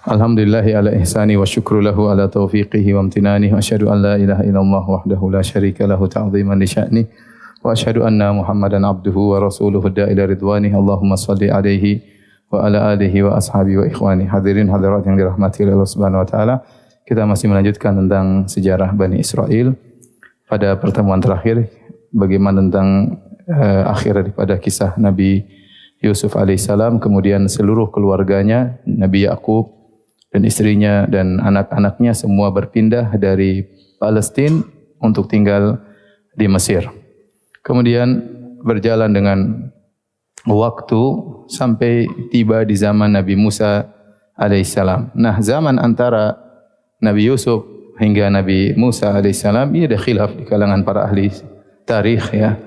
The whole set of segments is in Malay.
Alhamdulillahi ala ihsani wa syukru lahu ala taufiqihi wa amtinani wa asyhadu an la ilaha illallah wahdahu la syarika lahu ta'ziman li sya'ni wa asyhadu anna Muhammadan abduhu wa rasuluhu da'ila ridwani. Allahumma salli alaihi wa ala alihi wa ashabihi wa ikhwani. Hadirin hadirat yang dirahmati oleh Allah Subhanahu wa taala. Kita masih melanjutkan tentang sejarah Bani Israel. Pada pertemuan terakhir bagaimana tentang akhir daripada kisah Nabi Yusuf alaihissalam, kemudian seluruh keluarganya, Nabi Yakub dan istrinya dan anak-anaknya semua berpindah dari Palestina untuk tinggal di Mesir. Kemudian berjalan dengan waktu sampai tiba di zaman Nabi Musa alaihissalam. Nah, zaman antara Nabi Yusuf hingga Nabi Musa alaihissalam ini ada khilaf di kalangan para ahli tarikh ya.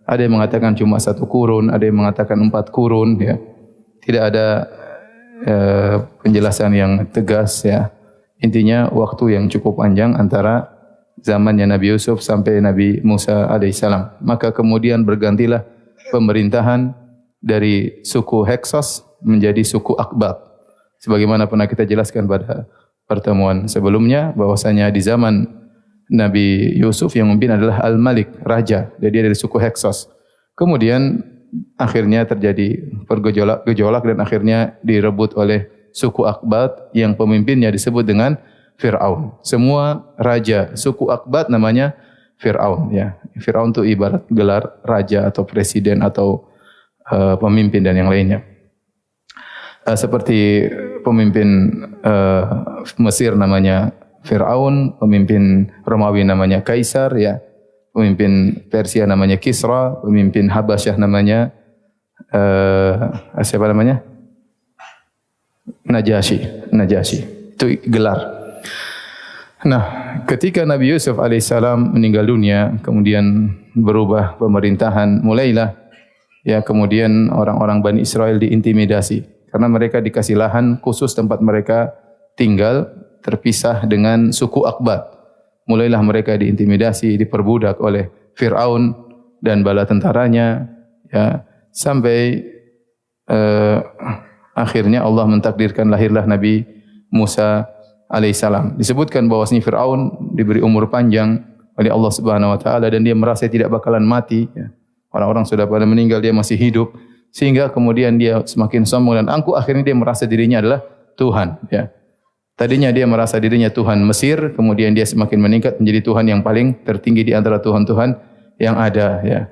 Ada yang mengatakan cuma 1 kurun, ada yang mengatakan 4 kurun ya. Tidak ada penjelasan yang tegas ya. Intinya waktu yang cukup panjang antara zamannya Nabi Yusuf sampai Nabi Musa alaihissalam. Maka kemudian bergantilah pemerintahan dari suku Heksos menjadi suku Akbat. Sebagaimana pernah kita jelaskan pada pertemuan sebelumnya bahwasanya di zaman Nabi Yusuf yang memimpin adalah Al-Malik, raja. Jadi dia dari suku Heksos. Kemudian akhirnya terjadi gejolak dan akhirnya direbut oleh suku Akbat yang pemimpinnya disebut dengan Fir'aun. Semua raja suku Akbat namanya Fir'aun ya. Fir'aun itu ibarat gelar raja atau presiden atau pemimpin dan yang lainnya. Seperti pemimpin Mesir namanya Fir'aun, pemimpin Romawi namanya Kaisar ya. Pemimpin Persia namanya Kisra, pemimpin Habasyah namanya siapa namanya? Najasyi. Itu gelar. Nah, ketika Nabi Yusuf alaihissalam meninggal dunia, kemudian berubah pemerintahan, mulailah ya kemudian orang-orang Bani Israel diintimidasi karena mereka dikasih lahan khusus tempat mereka tinggal terpisah dengan suku Akbat. Mulailah mereka diintimidasi, diperbudak oleh Fir'aun dan bala tentaranya ya, sampai akhirnya Allah mentakdirkan lahirlah Nabi Musa alaihissalam. Disebutkan bahwasanya Fir'aun diberi umur panjang oleh Allah Subhanahu wa taala dan dia merasa tidak bakalan mati ya. Orang-orang sudah pada meninggal, dia masih hidup, sehingga kemudian dia semakin sombong dan angkuh. Akhirnya dia merasa dirinya adalah Tuhan ya. Tadinya dia merasa dirinya Tuhan Mesir, kemudian dia semakin meningkat menjadi Tuhan yang paling tertinggi di antara Tuhan-Tuhan yang ada ya.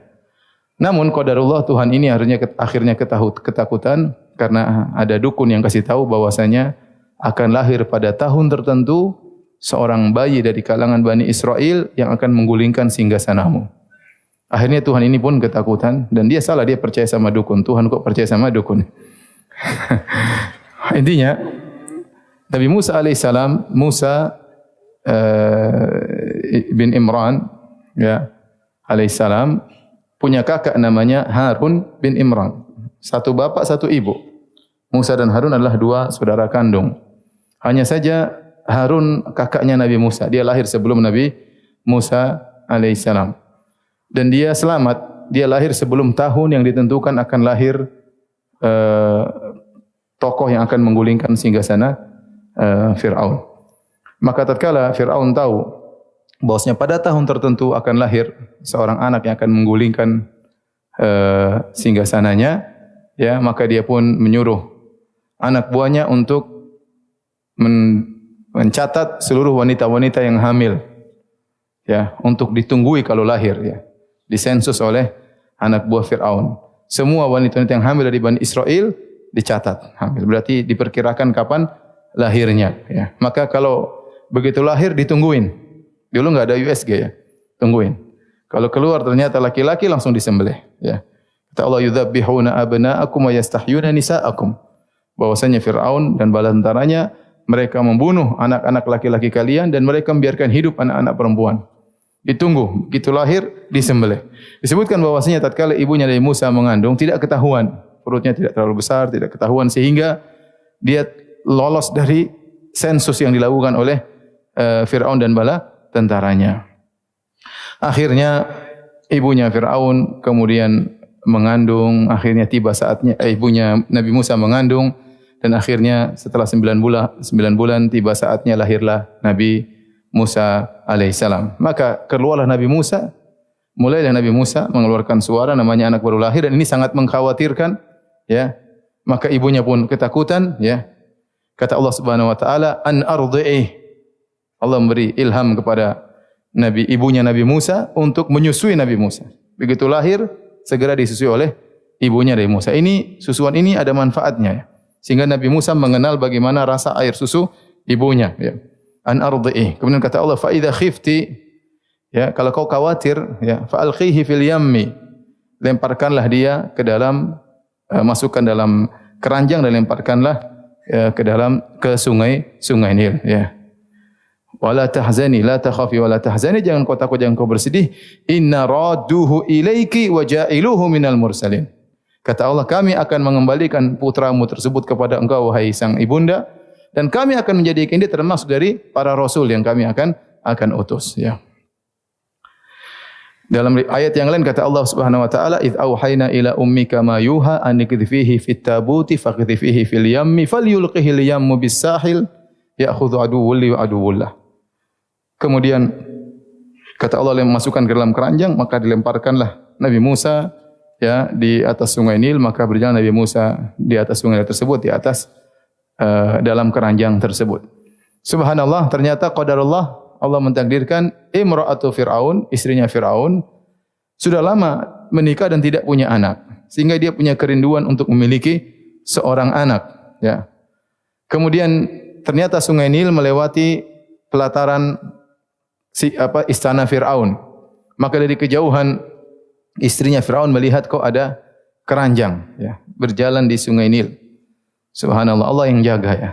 Namun qadarullah, Tuhan ini akhirnya ketakutan karena ada dukun yang kasih tahu bahwasanya akan lahir pada tahun tertentu seorang bayi dari kalangan Bani Israel yang akan menggulingkan singgasanamu. Akhirnya Tuhan ini pun ketakutan dan dia salah, dia percaya sama dukun. Tuhan kok percaya sama dukun? Intinya Nabi Musa alaihissalam, Musa bin Imran ya alaihissalam punya kakak namanya Harun bin Imran. Satu bapak, satu ibu. Musa dan Harun adalah 2 saudara kandung. Hanya saja Harun kakaknya Nabi Musa. Dia lahir sebelum Nabi Musa alaihissalam. Dan dia selamat. Dia lahir sebelum tahun yang ditentukan akan lahir tokoh yang akan menggulingkan singgasana Fir'aun. Maka tatkala Fir'aun tahu bahwasanya pada tahun tertentu akan lahir seorang anak yang akan menggulingkan singgasananya, ya, maka dia pun menyuruh anak buahnya untuk mencatat seluruh wanita-wanita yang hamil, ya, untuk ditunggui kalau lahir, ya, disensus oleh anak buah Fir'aun. Semua wanita-wanita yang hamil dari Bani Israel dicatat hamil. Berarti diperkirakan kapan lahirnya ya. Maka kalau begitu lahir ditungguin. Dulu enggak ada USG ya. Tungguin. Kalau keluar ternyata laki-laki langsung disembelih ya. Kata Allah, yudzabbihuna abna'akum wa yastahyuna nisa'akum. Bahwasanya Firaun dan bala tentaranya mereka membunuh anak-anak laki-laki kalian dan mereka membiarkan hidup anak-anak perempuan. Ditunggu, begitu lahir disembelih. Disebutkan bahwasanya tatkala ibunya Nabi Musa mengandung tidak ketahuan, perutnya tidak terlalu besar, tidak ketahuan sehingga dia lolos dari sensus yang dilakukan oleh Fir'aun dan bala tentaranya. Akhirnya ibunya Fir'aun kemudian mengandung, akhirnya tiba saatnya ibunya Nabi Musa mengandung, dan akhirnya setelah 9 bulan tiba saatnya lahirlah Nabi Musa alaihissalam. Maka keluarlah Nabi Musa, mulailah Nabi Musa mengeluarkan suara, namanya anak baru lahir, dan ini sangat mengkhawatirkan, ya. Maka ibunya pun ketakutan, ya. Kata Allah Subhanahu wa taala, an ardhi'ih. Allah memberi ilham kepada ibunya Nabi Musa untuk menyusui Nabi Musa. Begitu lahir, segera disusui oleh ibunya Nabi Musa. Ini susuan ini ada manfaatnya, ya. Sehingga Nabi Musa mengenal bagaimana rasa air susu ibunya, ya. An ardhi'ih. Kemudian kata Allah, fa idza khifti, ya, kalau kau khawatir, ya, fa alqihi fil yammi. Lemparkanlah dia ke dalam masukkan dalam keranjang dan lemparkanlah ke sungai Nil, ya. Wala tahzani, la takhafi wala tahzani, jangan kau takut, jangan kau bersedih. Inna radduhu ilaiki wa ja'iluhu minal mursalin. Kata Allah, kami akan mengembalikan putramu tersebut kepada engkau wahai sang ibunda, dan kami akan menjadikan dia termasuk dari para rasul yang kami akan utus, ya. Dalam ayat yang lain kata Allah Subhanahu wa taala, "Idz auhayna ila ummika ma yuha an ikdhifihi fit tabuti faqdhifihi fil yammi falyulqihi al yammu bis sahil ya'khudhu aduwwun li wa aduwwullah." Kemudian kata Allah, masukkan ke dalam keranjang, maka dilemparkanlah Nabi Musa, ya, di atas sungai Nil, maka berjalan Nabi Musa di atas sungai tersebut, di atas dalam keranjang tersebut. Subhanallah, ternyata qadarullah, Allah mentakdirkan imra'atu Fir'aun, istrinya Fir'aun, sudah lama menikah dan tidak punya anak, sehingga dia punya kerinduan untuk memiliki seorang anak, ya. Kemudian ternyata sungai Nil melewati pelataran istana Fir'aun. Maka dari kejauhan istrinya Fir'aun melihat kok ada keranjang, ya, berjalan di sungai Nil. Subhanallah, Allah yang jaga, ya.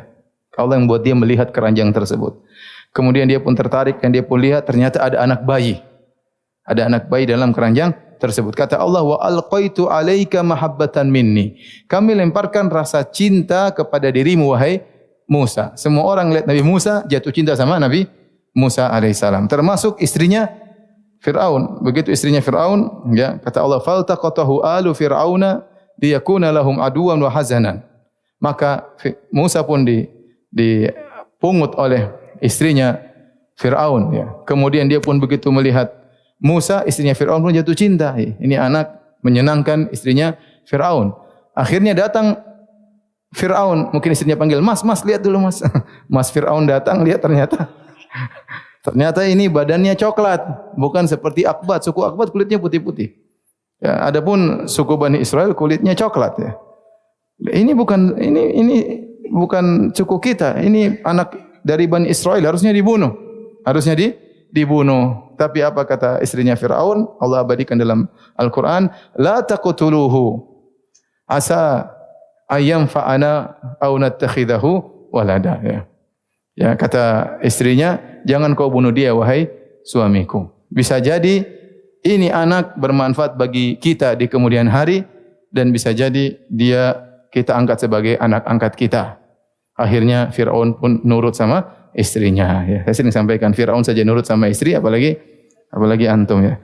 Allah yang buat dia melihat keranjang tersebut. Kemudian dia pun tertarik dan dia pun lihat ternyata ada anak bayi. Ada anak bayi dalam keranjang tersebut. Kata Allah, wa alqaitu alaika mahabbatan minni. Kami lemparkan rasa cinta kepada dirimu wahai Musa. Semua orang lihat Nabi Musa jatuh cinta sama Nabi Musa alaihissalam. Termasuk istrinya Fir'aun. Begitu istrinya Fir'aun, ya, kata Allah, faltaqatahu alu fir'auna liyakuna lahum aduwan wa hazanan. Maka Musa pun dipungut oleh istrinya Fir'aun, ya. Kemudian dia pun begitu melihat Musa, istrinya Fir'aun pun jatuh cinta. Ini anak menyenangkan istrinya Fir'aun. Akhirnya datang Fir'aun, mungkin istrinya panggil, "Mas, lihat dulu, Mas." Mas Fir'aun datang, lihat ternyata ini badannya coklat, bukan seperti Akbat. Suku Akbat kulitnya putih-putih. Ya, adapun suku Bani Israel kulitnya coklat, ya. Ini bukan suku kita. Ini anak dari Bani Israel, harusnya dibunuh. Tapi apa kata istrinya Fir'aun? Allah abadikan dalam Al-Quran, la taqtuluhu asa ayyam fa'ana aw nattakhidahu walada, ya. Ya, kata istrinya, jangan kau bunuh dia wahai suamiku. Bisa jadi ini anak bermanfaat bagi kita di kemudian hari, dan bisa jadi dia kita angkat sebagai anak angkat kita. Akhirnya Fir'aun pun nurut sama istrinya, ya. Saya sering sampaikan, Fir'aun saja nurut sama istri, apalagi antum, ya.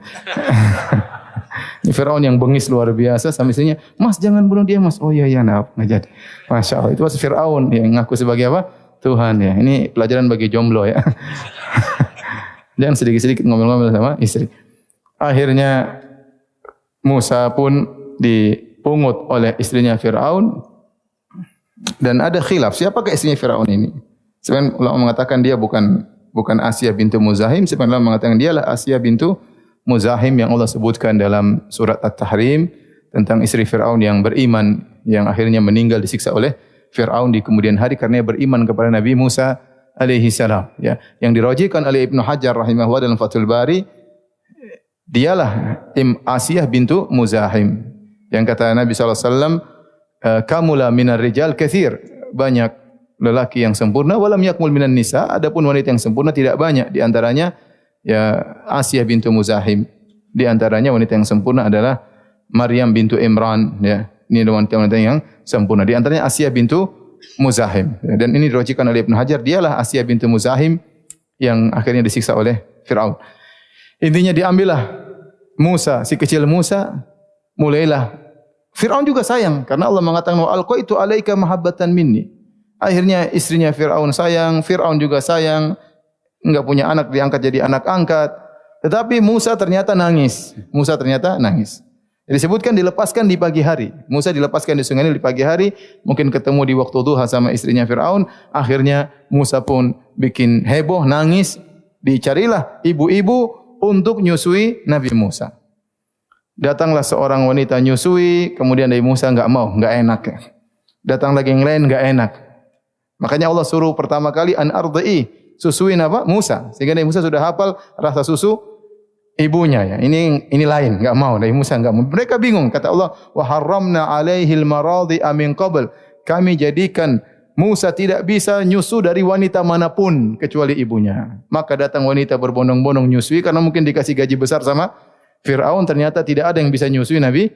Ini Fir'aun yang bengis luar biasa sama istrinya, "Mas, jangan bunuh dia, Mas." "Oh iya, enggak jadi." Masya Allah, itu Fir'aun yang ngaku sebagai apa? Tuhan, ya. Ini pelajaran bagi jomblo, ya. Jangan sedikit-sedikit ngomel-ngomel sama istri. Akhirnya Musa pun dipungut oleh istrinya Fir'aun. Dan ada khilaf, siapakah istrinya Fir'aun ini? Sebagian ulama mengatakan dia bukan Asia bintu Muzahim, sebagian ulama mengatakan dialah Asia bintu Muzahim yang Allah sebutkan dalam surat At-Tahrim tentang istri Fir'aun yang beriman, yang akhirnya meninggal disiksa oleh Fir'aun di kemudian hari karena beriman kepada Nabi Musa alaihi salam, ya. Yang dirajihkan oleh Ibnu Hajar rahimahullah dalam Fathul Bari, dialah Asia bintu Muzahim. Yang kata Nabi sallallahu alaihi wasallam, "Kamula minar rijal katsir." Banyak lelaki yang sempurna, walam yakmul minan nisa. Adapun wanita yang sempurna tidak banyak. Di antaranya, ya, Asia bintu Muzahim. Di antaranya wanita yang sempurna adalah Maryam bintu Imran, ya. Ini wanita yang sempurna. Di antaranya Asia bintu Muzahim. Dan ini diriwayatkan oleh Ibnu Hajar, dialah Asia bintu Muzahim yang akhirnya disiksa oleh Fir'aun. Intinya diambillah Musa, si kecil Musa, mulailah Fir'aun juga sayang karena Allah mengatakan wa alqaitu alaika mahabbatan minni. Akhirnya istrinya Fir'aun sayang, Fir'aun juga sayang, enggak punya anak diangkat jadi anak angkat. Tetapi Musa ternyata nangis. Musa ternyata nangis. Disebutkan dilepaskan di pagi hari. Musa dilepaskan di sungai Nil di pagi hari, mungkin ketemu di waktu duha sama istrinya Fir'aun. Akhirnya Musa pun bikin heboh, nangis. Dicarilah ibu-ibu untuk nyusui Nabi Musa. Datanglah seorang wanita nyusui, kemudian Nabi Musa enggak mau, enggak enak. Datang lagi yang lain enggak enak. Makanya Allah suruh pertama kali an ardhi, susuin apa? Musa. Sehingga Nabi Musa sudah hafal rasa susu ibunya ya. Ini lain, enggak mau. Nabi Musa enggak mau. Mereka bingung, kata Allah, wa harramna alaihil maradhi'a min qabl. Kami jadikan Musa tidak bisa nyusu dari wanita manapun kecuali ibunya. Maka datang wanita berbondong-bondong nyusui karena mungkin dikasih gaji besar sama Fir'aun, ternyata tidak ada yang bisa nyusui Nabi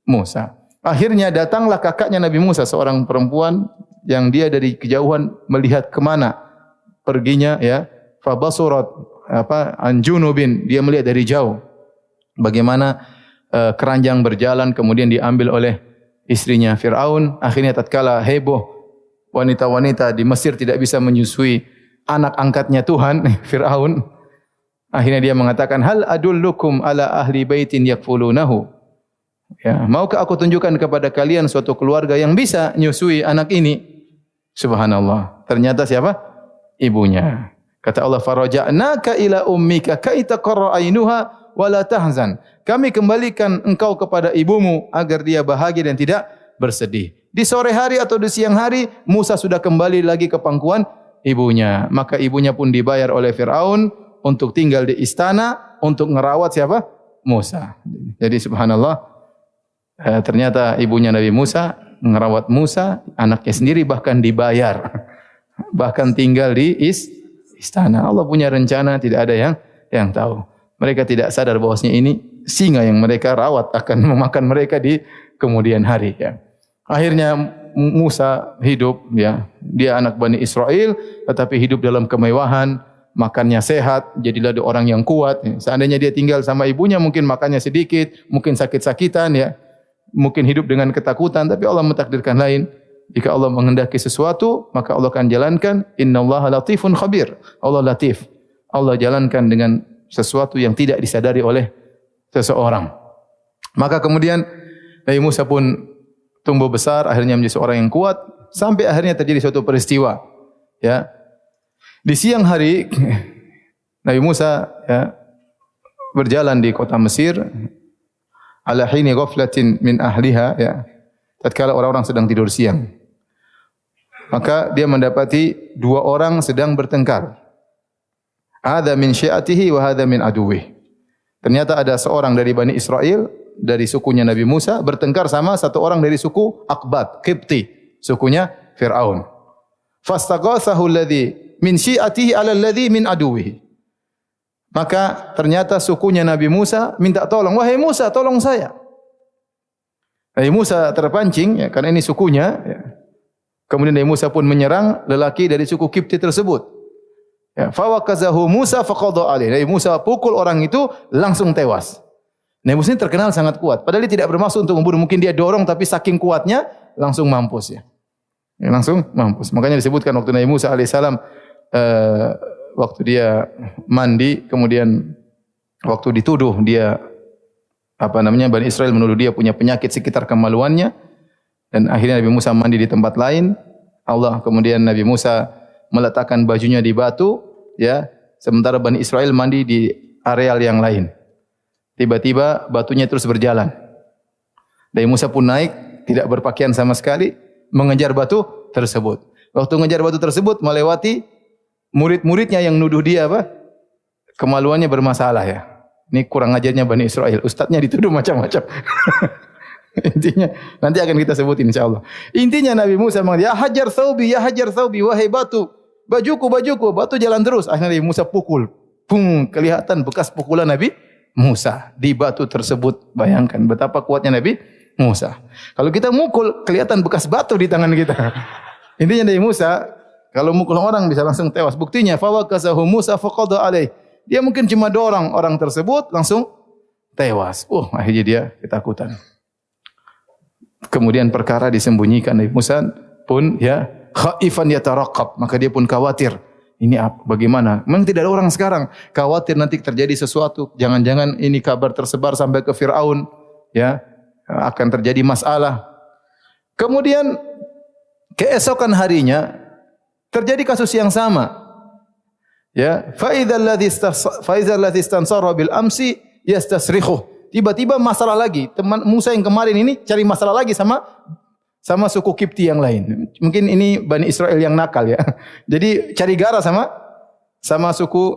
Musa. Akhirnya datanglah kakaknya Nabi Musa, seorang perempuan yang dia dari kejauhan melihat kemana perginya ya. Fabasurat an junubin, dia melihat dari jauh bagaimana keranjang berjalan kemudian diambil oleh istrinya Fir'aun. Akhirnya tatkala heboh wanita-wanita di Mesir tidak bisa menyusui anak angkatnya Tuhan Fir'aun. Akhirnya dia mengatakan, hal adullukum ala ahli baitin yakfulunahu. Ya, maukah aku tunjukkan kepada kalian suatu keluarga yang bisa nyusui anak ini? Subhanallah. Ternyata siapa? Ibunya. Kata Allah, faraja'naka ila ummika kai taqarra ainuha wa la tahzan. Kami kembalikan engkau kepada ibumu agar dia bahagia dan tidak bersedih. Di sore hari atau di siang hari Musa sudah kembali lagi ke pangkuan ibunya. Maka ibunya pun dibayar oleh Fir'aun untuk tinggal di istana, untuk ngerawat siapa? Musa. Jadi subhanallah, ternyata ibunya Nabi Musa ngerawat Musa, anaknya sendiri bahkan dibayar. Bahkan tinggal di istana. Allah punya rencana, tidak ada yang tahu. Mereka tidak sadar bahwasanya ini singa yang mereka rawat akan memakan mereka di kemudian hari ya. Akhirnya Musa hidup ya, dia anak Bani Israel tetapi hidup dalam kemewahan, makannya sehat, jadilah orang yang kuat. Seandainya dia tinggal sama ibunya mungkin makannya sedikit, mungkin sakit-sakitan ya, mungkin hidup dengan ketakutan, tapi Allah mentakdirkan lain. Jika Allah menghendaki sesuatu, maka Allah akan jalankan. Innallaha latifun khabir. Allah latif. Allah jalankan dengan sesuatu yang tidak disadari oleh seseorang. Maka kemudian Nabi Musa pun tumbuh besar, akhirnya menjadi seorang yang kuat, sampai akhirnya terjadi suatu peristiwa. Ya. Di siang hari Nabi Musa ya, berjalan di kota Mesir ala hini ghaflatin min ahliha ya. Tatkala orang-orang sedang tidur siang. Maka dia mendapati dua orang sedang bertengkar. Hadza min syi'atihi wa hadza min aduwih. Ternyata ada seorang dari Bani Israel, dari sukunya Nabi Musa, bertengkar sama satu orang dari suku Aqbat, Qibti, sukunya Fir'aun. Fastaghathahu alladhi min syi'atihi ala alladhi min aduwih. Maka ternyata sukunya Nabi Musa minta tolong, wahai Musa, tolong saya. Nabi Musa terpancing ya, karena ini sukunya ya. Kemudian Nabi Musa pun menyerang lelaki dari suku Qibti tersebut. Ya, fawakazahu Musa faqadha alaih. Nabi Musa pukul orang itu langsung tewas. Nabi Musa ini terkenal sangat kuat. Padahal dia tidak bermaksud untuk membunuh. Mungkin dia dorong tapi saking kuatnya langsung mampus ya. Langsung mampus. Makanya disebutkan waktu Nabi Musa alaihissalam waktu dia mandi, kemudian waktu dituduh dia Bani Israel menuduh dia punya penyakit sekitar kemaluannya, dan akhirnya Nabi Musa mandi di tempat lain. Allah kemudian Nabi Musa meletakkan bajunya di batu, ya, sementara Bani Israel mandi di areal yang lain. Tiba-tiba batunya terus berjalan. Nabi Musa pun naik, tidak berpakaian sama sekali, mengejar batu tersebut. Waktu mengejar batu tersebut melewati murid-muridnya yang nuduh dia kemaluannya bermasalah ya. Ini kurang ajarnya Bani Israel. Ustadznya dituduh macam-macam. Intinya nanti akan kita sebutin insyaallah. Intinya Nabi Musa mengatakan, ya hajar thawbi, wahai batu, bajuku, batu jalan terus. Akhirnya Nabi Musa pukul. Pung, kelihatan bekas pukulan Nabi Musa di batu tersebut. Bayangkan betapa kuatnya Nabi Musa. Kalau kita mukul, kelihatan bekas batu di tangan kita. Intinya Nabi Musa kalau mukul orang bisa langsung tewas. Buktinya fawakazahu Musa faqadha alaih. Dia mungkin cuma dorong orang tersebut langsung tewas. Akhirnya dia ketakutan. Kemudian perkara disembunyikan. Nabi Musa pun ya khaifan yataraqab, maka dia pun khawatir. Ini apa? Bagaimana? Memang tidak ada orang sekarang khawatir nanti terjadi sesuatu. Jangan-jangan ini kabar tersebar sampai ke Firaun, ya, akan terjadi masalah. Kemudian keesokan harinya terjadi kasus yang sama. Ya, fa idzal ladzi istansara bil amsi yastasrikhu. Tiba-tiba masalah lagi. Teman Musa yang kemarin ini cari masalah lagi sama suku Kipti yang lain. Mungkin ini Bani Israel yang nakal ya. Jadi cari gara sama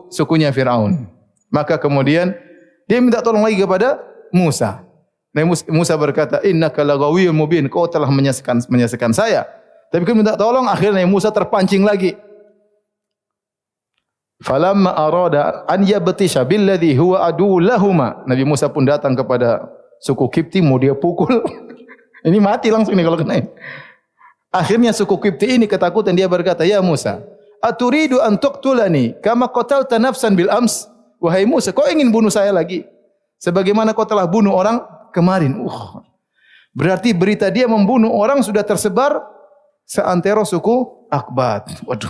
sukunya Firaun. Maka kemudian dia minta tolong lagi kepada Musa. Musa berkata, "Innaka lagawiyyun mubin." Kau telah menyesakan saya. Tapi kan minta tolong, akhirnya Musa terpancing lagi. Falamma arada an yabtisha billadhi huwa adu lahuma. Nabi Musa pun datang kepada suku Kipti, mau dia pukul. Ini mati langsung nih kalau kena. Akhirnya suku Kipti ini ketakutan, dia berkata, "Ya Musa, aturidu an tuqtulani kama qatalta nafsan bil ams?" Wahai Musa, kau ingin bunuh saya lagi sebagaimana kau telah bunuh orang kemarin. Berarti berita dia membunuh orang sudah tersebar seantero suku Akbat. Waduh,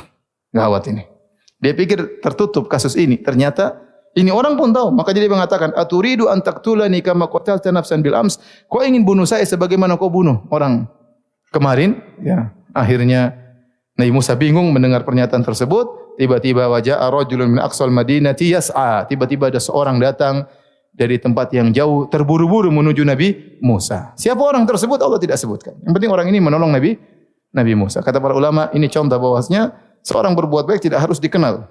gawat ini. Dia pikir tertutup kasus ini. Ternyata ini orang pun tahu. Maka dia mengatakan, "Aturidu an taqtulani kama qatalta nafsan bil ams?" Kau ingin bunuh saya sebagaimana kau bunuh orang kemarin? Ya. Akhirnya Nabi Musa bingung mendengar pernyataan tersebut. Tiba-tiba waja'a rajulun min aqsal madinati yas'a. Tiba-tiba ada seorang datang dari tempat yang jauh terburu-buru menuju Nabi Musa. Siapa orang tersebut? Allah tidak sebutkan. Yang penting orang ini menolong Nabi Musa. Kata para ulama, ini contoh bahwasanya seorang berbuat baik tidak harus dikenal.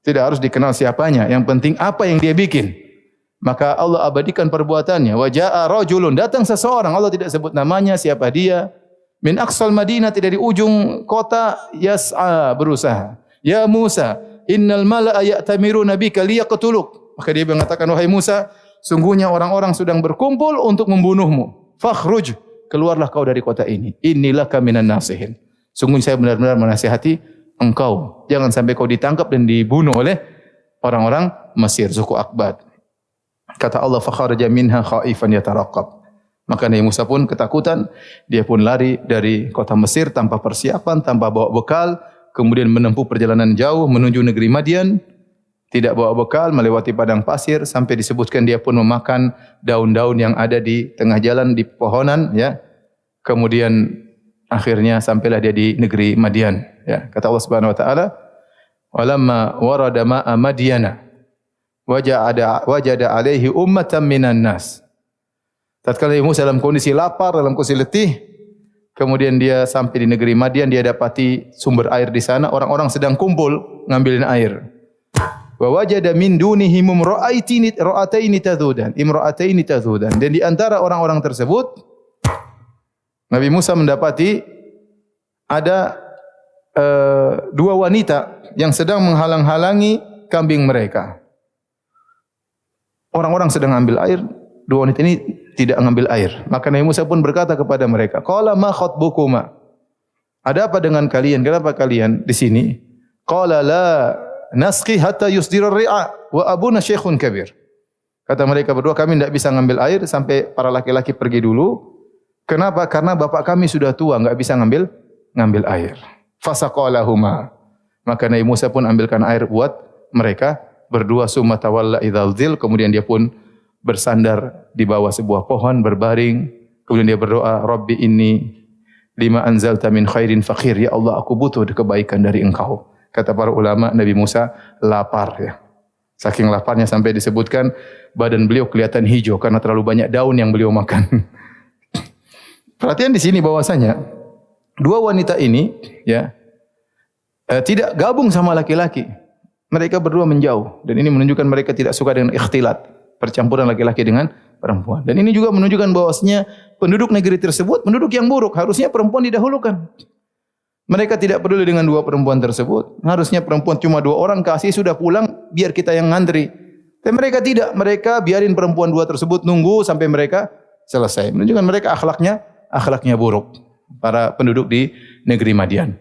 Tidak harus dikenal siapanya. Yang penting apa yang dia bikin. Maka Allah abadikan perbuatannya. Wa jaa'a rajulun, datang seseorang, Allah tidak sebut namanya, siapa dia. Min aqsal Madinah, dari ujung kota, yas'a, berusaha. Ya Musa, innal mala'a ya'tamiruna bika liyaqtuluk. Maka dia mengatakan, wahai Musa, sungguhnya orang-orang sedang berkumpul untuk membunuhmu. Fakhruj, keluarlah kau dari kota ini. Innilaka minan nasihin. Sungguh saya benar-benar menasihati engkau, jangan sampai kau ditangkap dan dibunuh oleh orang-orang Mesir, suku Akbat. Kata Allah, fakharaja minha khaifan yataraqab. Maka Nabi Musa pun ketakutan, dia pun lari dari kota Mesir tanpa persiapan, tanpa bawa bekal, kemudian menempuh perjalanan jauh menuju negeri Madian, tidak bawa bekal, melewati padang pasir, sampai disebutkan dia pun memakan daun-daun yang ada di tengah jalan, di pohonan, ya. Kemudian akhirnya sampailah dia di negeri Madian. Ya, kata Allah Subhanahu wa taala, "Walamma warada ma'a Madyana wajada alaihi ummatan minan nas." Tatkala Musa dalam kondisi lapar, dalam kondisi letih, kemudian dia sampai di negeri Madian, dia dapati sumber air di sana, orang-orang sedang kumpul ngambilin air. Wa wajada min dunihim imra'ataini tadhudan. Dan di antara orang-orang tersebut Nabi Musa mendapati ada dua wanita yang sedang menghalang-halangi kambing mereka. Orang-orang sedang ambil air, dua wanita ini tidak mengambil air. Maka Nabi Musa pun berkata kepada mereka, "Qala ma khatbukuma?" Ada apa dengan kalian? Kenapa kalian di sini? Qala la nasqi hatta yusdira ar-ri'a wa abuna syekhun kabir. Kata mereka berdua, kami tidak bisa mengambil air sampai para laki-laki pergi dulu. Kenapa? Karena bapak kami sudah tua, enggak bisa ngambil air. Fasaqalahuma. Maka Nabi Musa pun ambilkan air buat mereka berdua. Summa tawalla idzal dzil, kemudian dia pun bersandar di bawah sebuah pohon berbaring. Kemudian dia berdoa, Rabbi inni lima anzalta min khairin faqir. Ya Allah, aku butuh kebaikan dari Engkau. Kata para ulama, Nabi Musa lapar ya. Saking laparnya sampai disebutkan badan beliau kelihatan hijau karena terlalu banyak daun yang beliau makan. Perhatian di sini bahwasanya dua wanita ini ya tidak gabung sama laki-laki. Mereka berdua menjauh dan ini menunjukkan mereka tidak suka dengan ikhtilat, percampuran laki-laki dengan perempuan. Dan ini juga menunjukkan bahwasanya penduduk negeri tersebut penduduk yang buruk, harusnya perempuan didahulukan. Mereka tidak peduli dengan dua perempuan tersebut. Harusnya perempuan cuma dua orang, kasih sudah pulang, biar kita yang ngantri. Tapi mereka tidak, mereka biarin perempuan dua tersebut nunggu sampai mereka selesai. Menunjukkan mereka akhlaknya buruk, para penduduk di negeri Madian.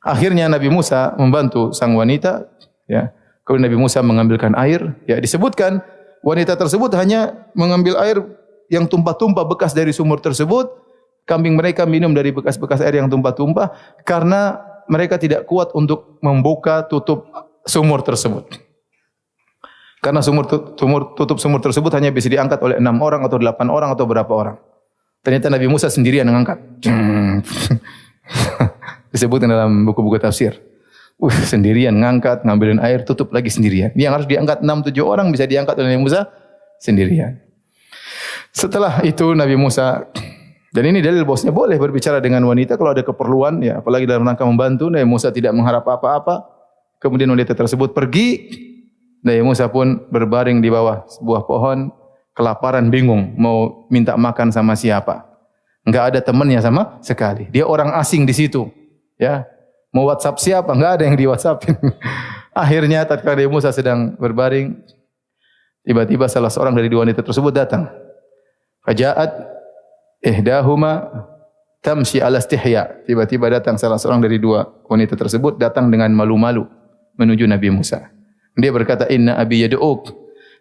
Akhirnya Nabi Musa membantu sang wanita, ya. Kemudian Nabi Musa mengambilkan air, ya, disebutkan wanita tersebut hanya mengambil air yang tumpah-tumpah bekas dari sumur tersebut, Kambing mereka minum dari bekas-bekas air yang tumpah-tumpah karena mereka tidak kuat untuk membuka tutup sumur tersebut. Karena tutup sumur tersebut hanya bisa diangkat oleh 6 orang atau 8 orang atau berapa orang. Ternyata Nabi Musa sendirian mengangkat. Disebutkan dalam buku-buku tafsir. Sendirian ngangkat, ngambilin air, tutup lagi sendirian. Yang harus diangkat 6-7 orang bisa diangkat oleh Nabi Musa sendirian. Setelah itu Nabi Musa, dan ini dalil bosnya boleh berbicara dengan wanita kalau ada keperluan, ya, apalagi dalam rangka membantu. Nabi Musa tidak mengharap apa-apa. Kemudian wanita tersebut pergi. Nabi Musa pun berbaring di bawah sebuah pohon, kelaparan, bingung mau minta makan sama siapa. Enggak ada temannya sama sekali. Dia orang asing di situ, ya. Mau WhatsApp siapa? Enggak ada yang di WhatsAppin. Akhirnya tatkala Nabi Musa sedang berbaring, tiba-tiba salah seorang dari dua wanita tersebut datang. Faja'at ihdahuma tamshi ala istihya. Tiba-tiba datang salah seorang dari dua wanita tersebut datang dengan malu-malu menuju Nabi Musa. Dia berkata, "Inna abi yad'uk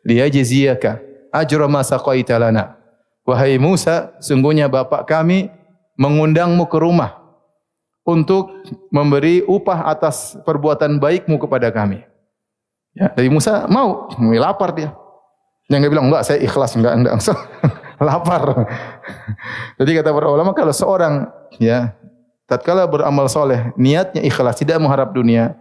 liyajziyaka ajra ma saqaita lana." Wahai Musa, sungguhnya bapak kami mengundangmu ke rumah untuk memberi upah atas perbuatan baikmu kepada kami. Ya, Nabi Musa mau, lapar dia. Yang dia bilang, "Enggak, saya ikhlas, enggak." Lapar. Jadi kata para ulama, kalau seorang, ya, tatkala beramal soleh, niatnya ikhlas, tidak mengharap dunia,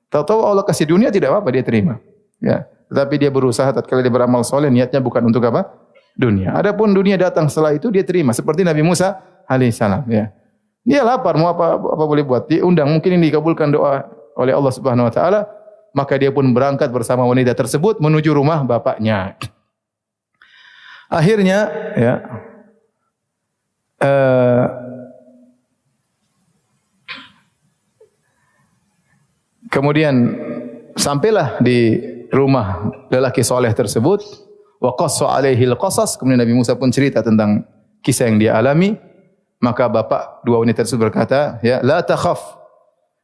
tahu-tahu Allah kasih dunia, tidak apa-apa, dia terima. Ya, tetapi dia berusaha tatkala dia beramal soleh, niatnya bukan untuk apa? Dunia. Adapun dunia datang setelah itu, dia terima. Seperti Nabi Musa alaihissalam. Ya. Dia lapar, mau apa boleh buat. Diundang, mungkin ini dikabulkan doa oleh Allah Subhanahu Wa Taala. Maka dia pun berangkat bersama wanita tersebut menuju rumah bapaknya. Akhirnya, ya, kemudian sampailah di rumah lelaki soleh tersebut. Wa qassa alaihi al-qasas. Kemudian Nabi Musa pun cerita tentang kisah yang dia alami. Maka bapak dua wanita tersebut berkata, ya, la takhaf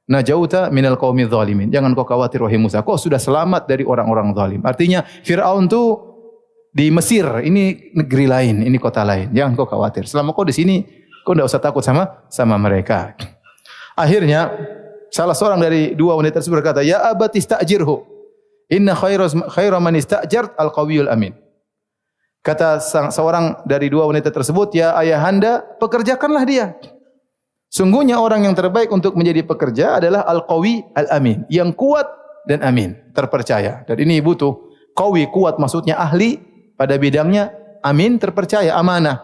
najauta minal qaumi dzalimin. Jangan kau khawatir wahai Musa, kau sudah selamat dari orang-orang zalim. Artinya Firaun tu di Mesir, ini negeri lain, ini kota lain. Jangan kau khawatir. Selama kau di sini, kau tidak usah takut sama mereka. Akhirnya salah seorang dari dua wanita tersebut berkata, "Ya abati ista'jirhu. Inna khaira man ista'jart al-qawiyul amin." Kata seorang dari dua wanita tersebut, "Ya ayahanda, pekerjakanlah dia. Sungguhnya orang yang terbaik untuk menjadi pekerja adalah al-qawi al-amin, yang kuat dan amin, terpercaya." Dan ini butuh qawi, kuat maksudnya ahli pada bidangnya, amin, terpercaya, amanah.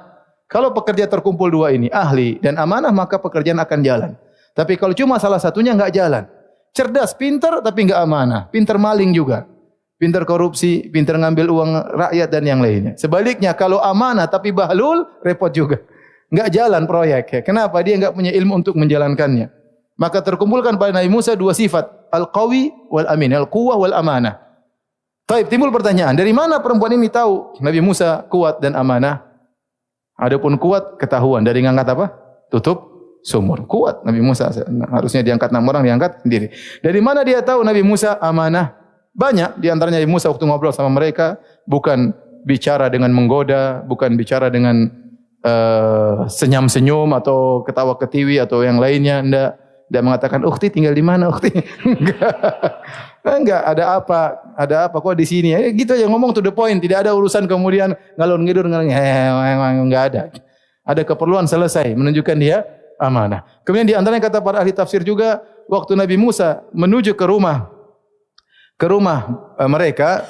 Kalau pekerja terkumpul dua ini, ahli dan amanah, maka pekerjaan akan jalan. Tapi kalau cuma salah satunya enggak jalan. Cerdas, pintar tapi enggak amanah, pintar maling juga. Pintar korupsi, pintar ngambil uang rakyat dan yang lainnya. Sebaliknya kalau amanah tapi bahlul, repot juga. Enggak jalan proyek. Kenapa? Dia enggak punya ilmu untuk menjalankannya. Maka terkumpulkan pada Nabi Musa dua sifat, al-qawi wal amin, al-quwwah wal amanah. Taib, timbul pertanyaan, dari mana perempuan ini tahu Nabi Musa kuat dan amanah? Adapun kuat ketahuan dari ngangkat apa? Tutup sumur. Kuat Nabi Musa, harusnya diangkat 6 orang, diangkat sendiri. Dari mana dia tahu Nabi Musa amanah? Banyak di antaranya Nabi Musa waktu ngobrol sama mereka bukan bicara dengan menggoda, bukan bicara dengan senyum-senyum atau ketawa ketiwi atau yang lainnya. Tidak mengatakan, "Ukhti tinggal di mana, ukhti?" Enggak, ada apa kok di sini? Gitu aja, ngomong to the point, tidak ada urusan kemudian ngalor-ngidur enggak ada. Ada keperluan, selesai, menunjukkan dia amanah. Kemudian di antaranya kata para ahli tafsir juga, waktu Nabi Musa menuju ke rumah mereka,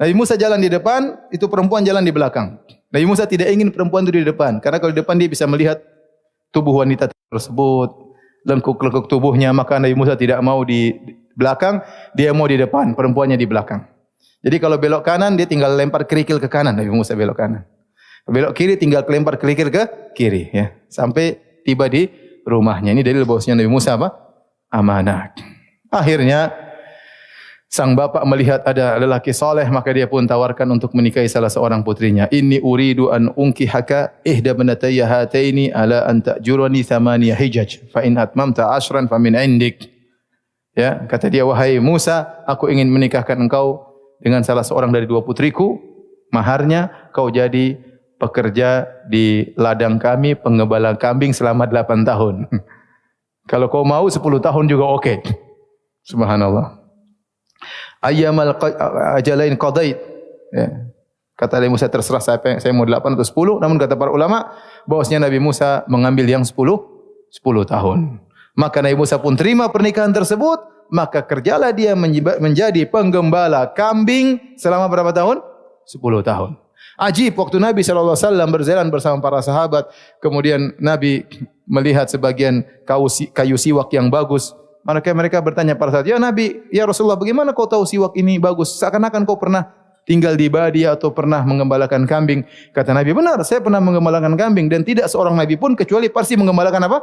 Nabi Musa jalan di depan, itu perempuan jalan di belakang. Nabi Musa tidak ingin perempuan itu di depan, karena kalau di depan dia bisa melihat tubuh wanita tersebut, lengkuk-lengkuk tubuhnya, maka Nabi Musa tidak mau di belakang, dia mau di depan, perempuannya di belakang. Jadi kalau belok kanan, dia tinggal lempar kerikil ke kanan, Nabi Musa belok kanan. Belok kiri, tinggal lempar kerikil ke kiri, ya, sampai tiba di rumahnya. Ini dalil bahwasanya Nabi Musa apa? Amanah. Akhirnya sang bapak melihat ada lelaki soleh, maka dia pun tawarkan untuk menikahi salah seorang putrinya. Inni uridu an unkihaka ihda banatayya hataini ala an ta'jurani thamaniya hijaj fa in atmamta 10 fa min indik. Ya, kata dia, "Wahai Musa, aku ingin menikahkan engkau dengan salah seorang dari dua putriku. Maharnya kau jadi pekerja di ladang kami, penggembala kambing selama 8 tahun. Kalau kau mau 10 tahun juga oke. Subhanallah. Ayyamal ajalain qadait. Ya. Kata Nabi Musa, terserah saya mau 8 atau 10. Namun kata para ulama, bahwasanya Nabi Musa mengambil yang 10 tahun. Maka Nabi Musa pun terima pernikahan tersebut. Maka kerjalah dia menjadi penggembala kambing selama berapa tahun? 10 tahun. Ajib, waktu Nabi SAW berjalan bersama para sahabat, kemudian Nabi melihat sebagian kayu siwak yang bagus. Maka mereka bertanya pada saat, ya Nabi, ya Rasulullah, bagaimana kau tahu siwak ini bagus? Seakan-akan kau pernah tinggal di Badia atau pernah mengembalakan kambing. Kata Nabi, benar, saya pernah mengembalakan kambing. Dan tidak seorang Nabi pun kecuali pasti mengembalakan apa?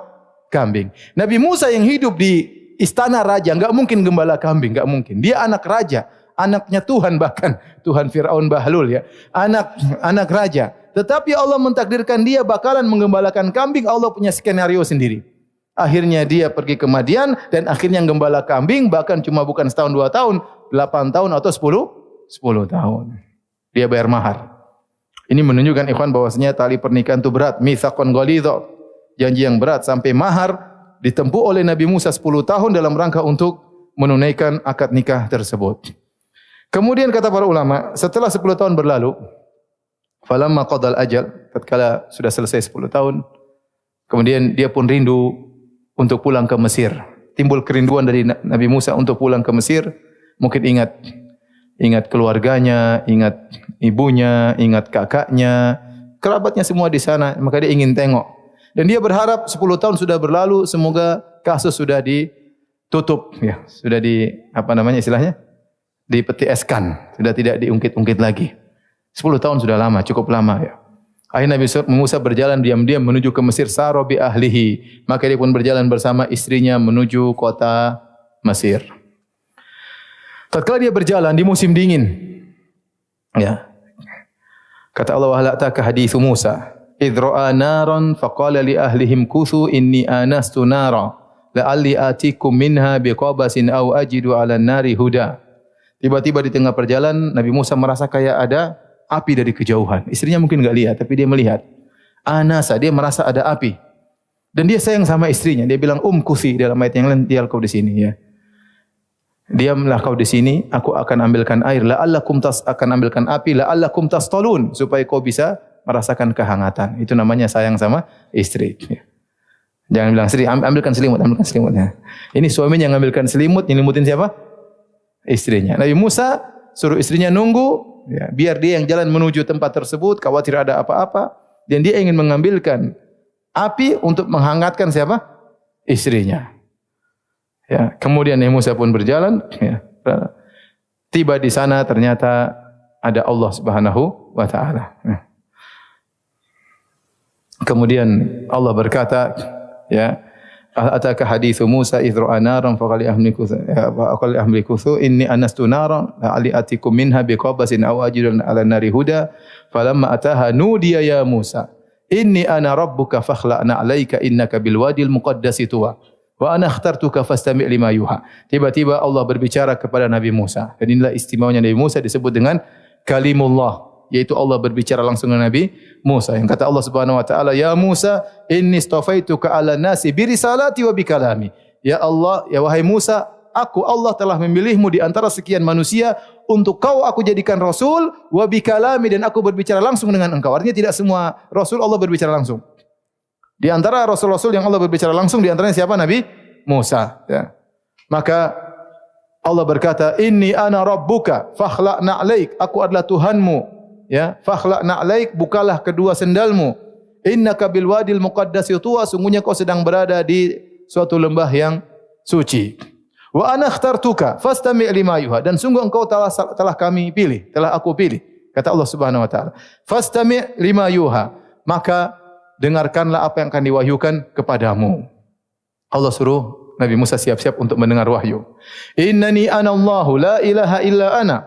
Kambing. Nabi Musa yang hidup di istana raja, enggak mungkin gembala kambing, enggak mungkin. Dia anak raja. Anaknya Tuhan, bahkan Tuhan Fir'aun Bahlul, ya. Anak raja. Tetapi Allah mentakdirkan dia bakalan menggembalakan kambing. Allah punya skenario sendiri. Akhirnya dia pergi ke Madian dan akhirnya gembala kambing, bahkan cuma bukan setahun 2 tahun, 8 tahun atau 10 tahun. Dia bayar mahar. Ini menunjukkan ikhwan bahwasanya tali pernikahan itu berat, mitsaqan ghalidha, janji yang berat, sampai mahar ditempuh oleh Nabi Musa 10 tahun dalam rangka untuk menunaikan akad nikah tersebut. Kemudian kata para ulama, setelah 10 tahun berlalu, falamma qadal ajal, tatkala sudah selesai 10 tahun, kemudian dia pun rindu untuk pulang ke Mesir. Timbul kerinduan dari Nabi Musa untuk pulang ke Mesir. Mungkin ingat keluarganya, ingat ibunya, ingat kakaknya, kerabatnya semua di sana, maka dia ingin tengok. Dan dia berharap 10 tahun sudah berlalu, semoga kasus sudah ditutup, ya, sudah istilahnya? Dipetieskan, sudah tidak diungkit-ungkit lagi. 10 tahun sudah lama, cukup lama, ya. Akhirnya Nabi Musa berjalan diam-diam menuju ke Mesir, saro bi ahlihi. Maka dia pun berjalan bersama istrinya menuju kota Mesir. Tatkala dia berjalan di musim dingin, ya. Kata Allah, wa hal ataka haditsu Musa idh ra'a naran faqala li ahlihim kuthu inni anastu nara la'alli atikum minha biqabasin aw ajidu 'alan nari huda. Tiba-tiba di tengah perjalanan Nabi Musa merasa kayak ada api dari kejauhan. Istrinya mungkin enggak lihat, tapi dia melihat. Anasa, dia merasa ada api. Dan dia sayang sama istrinya. Dia bilang, kuthi, dalam ayat yang lain, diam kau di sini, ya. Diamlah kau di sini, aku akan ambilkan air. La'allakum akan ambilkan api, la'allakum tastalun, supaya kau bisa merasakan kehangatan. Itu namanya sayang sama istri. Jangan bilang, istri, ambilkan selimut, ya. Ini suaminya yang ambilkan selimut, nyelimutin siapa? Istrinya. Nabi Musa suruh istrinya nunggu, ya, biar dia yang jalan menuju tempat tersebut, khawatir ada apa-apa, dan dia ingin mengambilkan api untuk menghangatkan siapa? Istrinya. Ya, kemudian Nabi Musa pun berjalan, ya. Tiba di sana ternyata ada Allah Subhanahu wa taala. Ya. Kemudian Allah berkata, ya, ataka haditsu Musa idh ra'a naran faqala ahliku inni anastu naran la'ali atikum minha biqabasin aw ajidu 'ala nari huda falamma ataha nudiya ya Musa inni ana rabbuka fakhla'na 'alaika innaka bil wadil muqaddasi tuwa wa ana akhtartuka fastami' lima yuha. Tiba-tiba Allah berbicara kepada Nabi Musa. Dan inilah istimewanya Nabi Musa disebut dengan kalimullah, yaitu Allah berbicara langsung dengan Nabi Musa. Yang kata Allah Subhanahu wa taala, "Ya Musa, inni istafaituka 'alan nasi bi risalati wa bi kalami." Ya Allah, ya wahai Musa, Allah telah memilihmu di antara sekian manusia untuk aku jadikan rasul wa bi kalami, dan aku berbicara langsung dengan engkau. Artinya tidak semua rasul Allah berbicara langsung. Di antara rasul-rasul yang Allah berbicara langsung di antaranya siapa? Nabi Musa, ya. Maka Allah berkata, "Inni ana rabbuka fakhla'na 'alaik." Aku adalah Tuhanmu. Ya, fakhla'na 'alaik, bukalah kedua sendalmu. Innaka bil wadil muqaddasi tuwa, sungguhnya kau sedang berada di suatu lembah yang suci. Wa ana ikhtartuka fastami' lima yuha, dan sungguh engkau telah kami pilih, telah aku pilih. Kata Allah Subhanahu wa taala, "Fastami' lima yuha." Maka dengarkanlah apa yang akan diwahyukan kepadamu. Allah suruh Nabi Musa siap-siap untuk mendengar wahyu. Innani anallahu la ilaha illa ana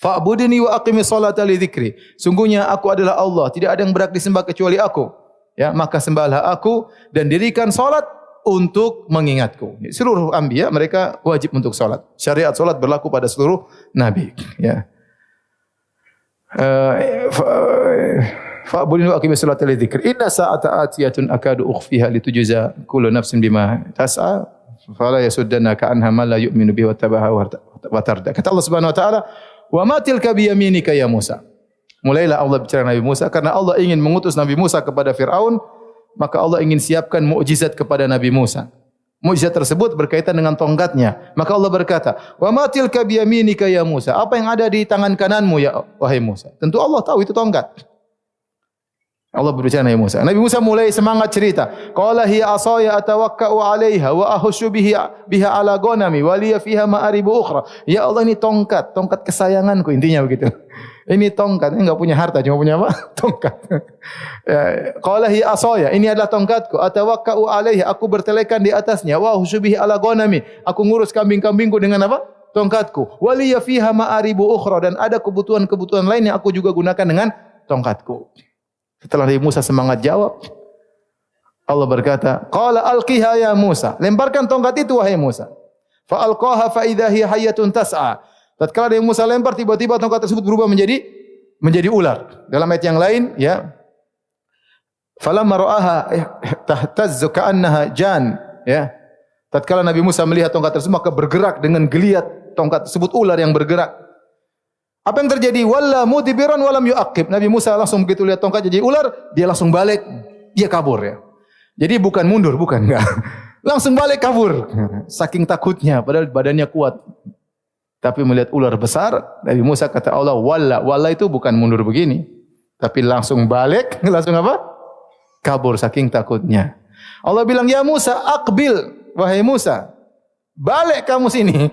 fa'budni wa aqimis salata li dzikri. Sungguhnya aku adalah Allah, tidak ada yang berhak disembah kecuali aku. Ya, maka sembahlah aku dan dirikan salat untuk mengingatku. Seluruh anbiya mereka wajib untuk salat. Syariat salat berlaku pada seluruh nabi, ya. Fa'budni wa aqimi sholata li dzikri. Inna sa'ata atiyatun akadu ukhfiha litujza kullu nafsin bima tas'a fala yasuddannaka anha man la yu'minu bihi wattaba'a wa tarda. Kata Allah Subhanahu wa taala, "Wa ma tilka bi yaminika ya Musa." Mulailah Allah bicara Nabi Musa karena Allah ingin mengutus Nabi Musa kepada Firaun, maka Allah ingin siapkan mukjizat kepada Nabi Musa. Mukjizat tersebut berkaitan dengan tongkatnya. Maka Allah berkata, "Wa ma tilka bi yaminika ya Musa." Apa yang ada di tangan kananmu ya wahai Musa? Tentu Allah tahu itu tongkat. Allah berbicara Nabi Musa. Nabi Musa mulai semangat cerita. Qala hiya asaya atawakka'u 'alaiha wa ahussu biha 'ala ghanami wa liya fiha ma'aribu ukhra. Ya Allah, ini tongkat kesayanganku, intinya begitu. Ini tongkat, ini enggak punya harta, cuma punya apa? Tongkat. Qala hiya asaya, ini adalah tongkatku. Atawakka'u 'alaiha, aku bertelekan di atasnya. Wa ahussu biha 'ala ghanami, aku ngurus kambing-kambingku dengan apa? Tongkatku. Wa liya fiha ma'aribu ukhra, dan ada kebutuhan-kebutuhan lain yang aku juga gunakan dengan tongkatku. Setelah Nabi Musa semangat jawab, Allah berkata, "Qala alqiha ya Musa." Lemparkan tongkat itu wahai Musa. Fa alqaha fa idza hiya hayyatun tas'a. Tatkala Nabi Musa lempar, tiba-tiba tongkat tersebut berubah menjadi ular. Dalam ayat yang lain, ya. Falamma ra'aha tahtazzu ka'annaha jan, ya. Tatkala Nabi Musa melihat tongkat tersebut, maka bergerak dengan geliat tongkat tersebut, ular yang bergerak. Apa yang terjadi? Walla mudbiran walam yu'aqib. Nabi Musa langsung begitu lihat tongkat jadi ular, dia langsung balik, dia kabur ya. Jadi bukan mundur, enggak. Langsung balik kabur. Saking takutnya, padahal badannya kuat. Tapi melihat ular besar, Nabi Musa kata Allah, walla itu bukan mundur begini, tapi langsung balik, langsung apa? Kabur saking takutnya. Allah bilang, "Ya Musa, aqbil, wahai Musa, balik kamu sini."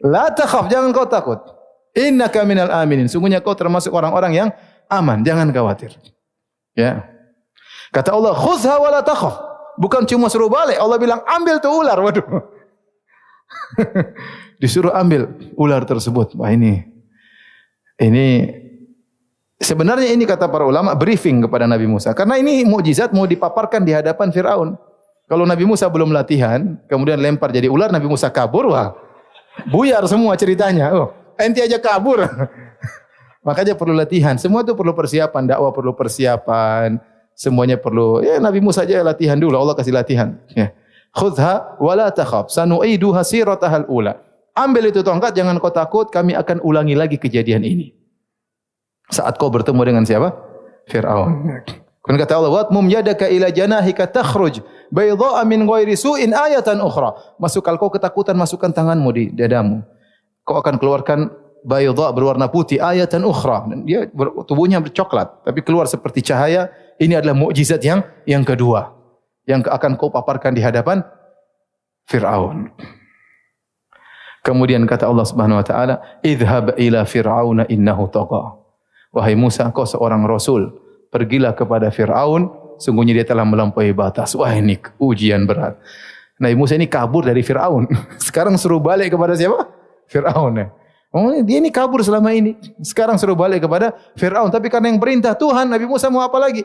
La takhaf, jangan kau takut. Innaka minal aminin. Sungguhnya kau termasuk orang-orang yang aman, jangan khawatir. Ya. Kata Allah, khuzha wa la takhaf. Bukan cuma suruh balik, Allah bilang ambil tuh ular. Waduh. Disuruh ambil ular tersebut. Wah, ini sebenarnya ini kata para ulama briefing kepada Nabi Musa. Karena ini mukjizat mau dipaparkan di hadapan Firaun. Kalau Nabi Musa belum latihan, kemudian lempar jadi ular, Nabi Musa kabur, wah, buyar semua ceritanya. Oh, enti aja kabur. Makanya perlu latihan. Semua itu perlu persiapan. Dakwah perlu persiapan. Semuanya perlu. Ya, Nabi Musa aja latihan dulu. Allah kasih latihan. Ya. Khudha wa la takhaf. Sanu'iduha siratahal ula. Ambil itu tongkat, jangan kau takut. Kami akan ulangi lagi kejadian ini. Saat kau bertemu dengan siapa? Fir'aun. Kemudian kata Allah, "Watmum yadaka ila janahika takhruj bayda'a min ghairi su'in ayatan ukhra." Masukkan kau ketakutan, masukkan tanganmu di dadamu. Kau akan keluarkan bayda berwarna putih, ayatan ukhra. Dan dia tubuhnya bercoklat, tapi keluar seperti cahaya. Ini adalah mukjizat yang kedua yang akan kau paparkan di hadapan Fir'aun. Kemudian kata Allah Subhanahu wa taala, "Idhhab ila fir'auna innahu tagha." Wahai Musa, kau seorang rasul, pergilah kepada Fir'aun, sungguhnya dia telah melampaui batas. Wah, ini ujian berat. Nabi Musa ini kabur dari Fir'aun. Sekarang suruh balik kepada siapa? Fir'aun. Oh, dia ini kabur selama ini. Sekarang suruh balik kepada Fir'aun. Tapi karena yang perintah Tuhan, Nabi Musa mau apa lagi?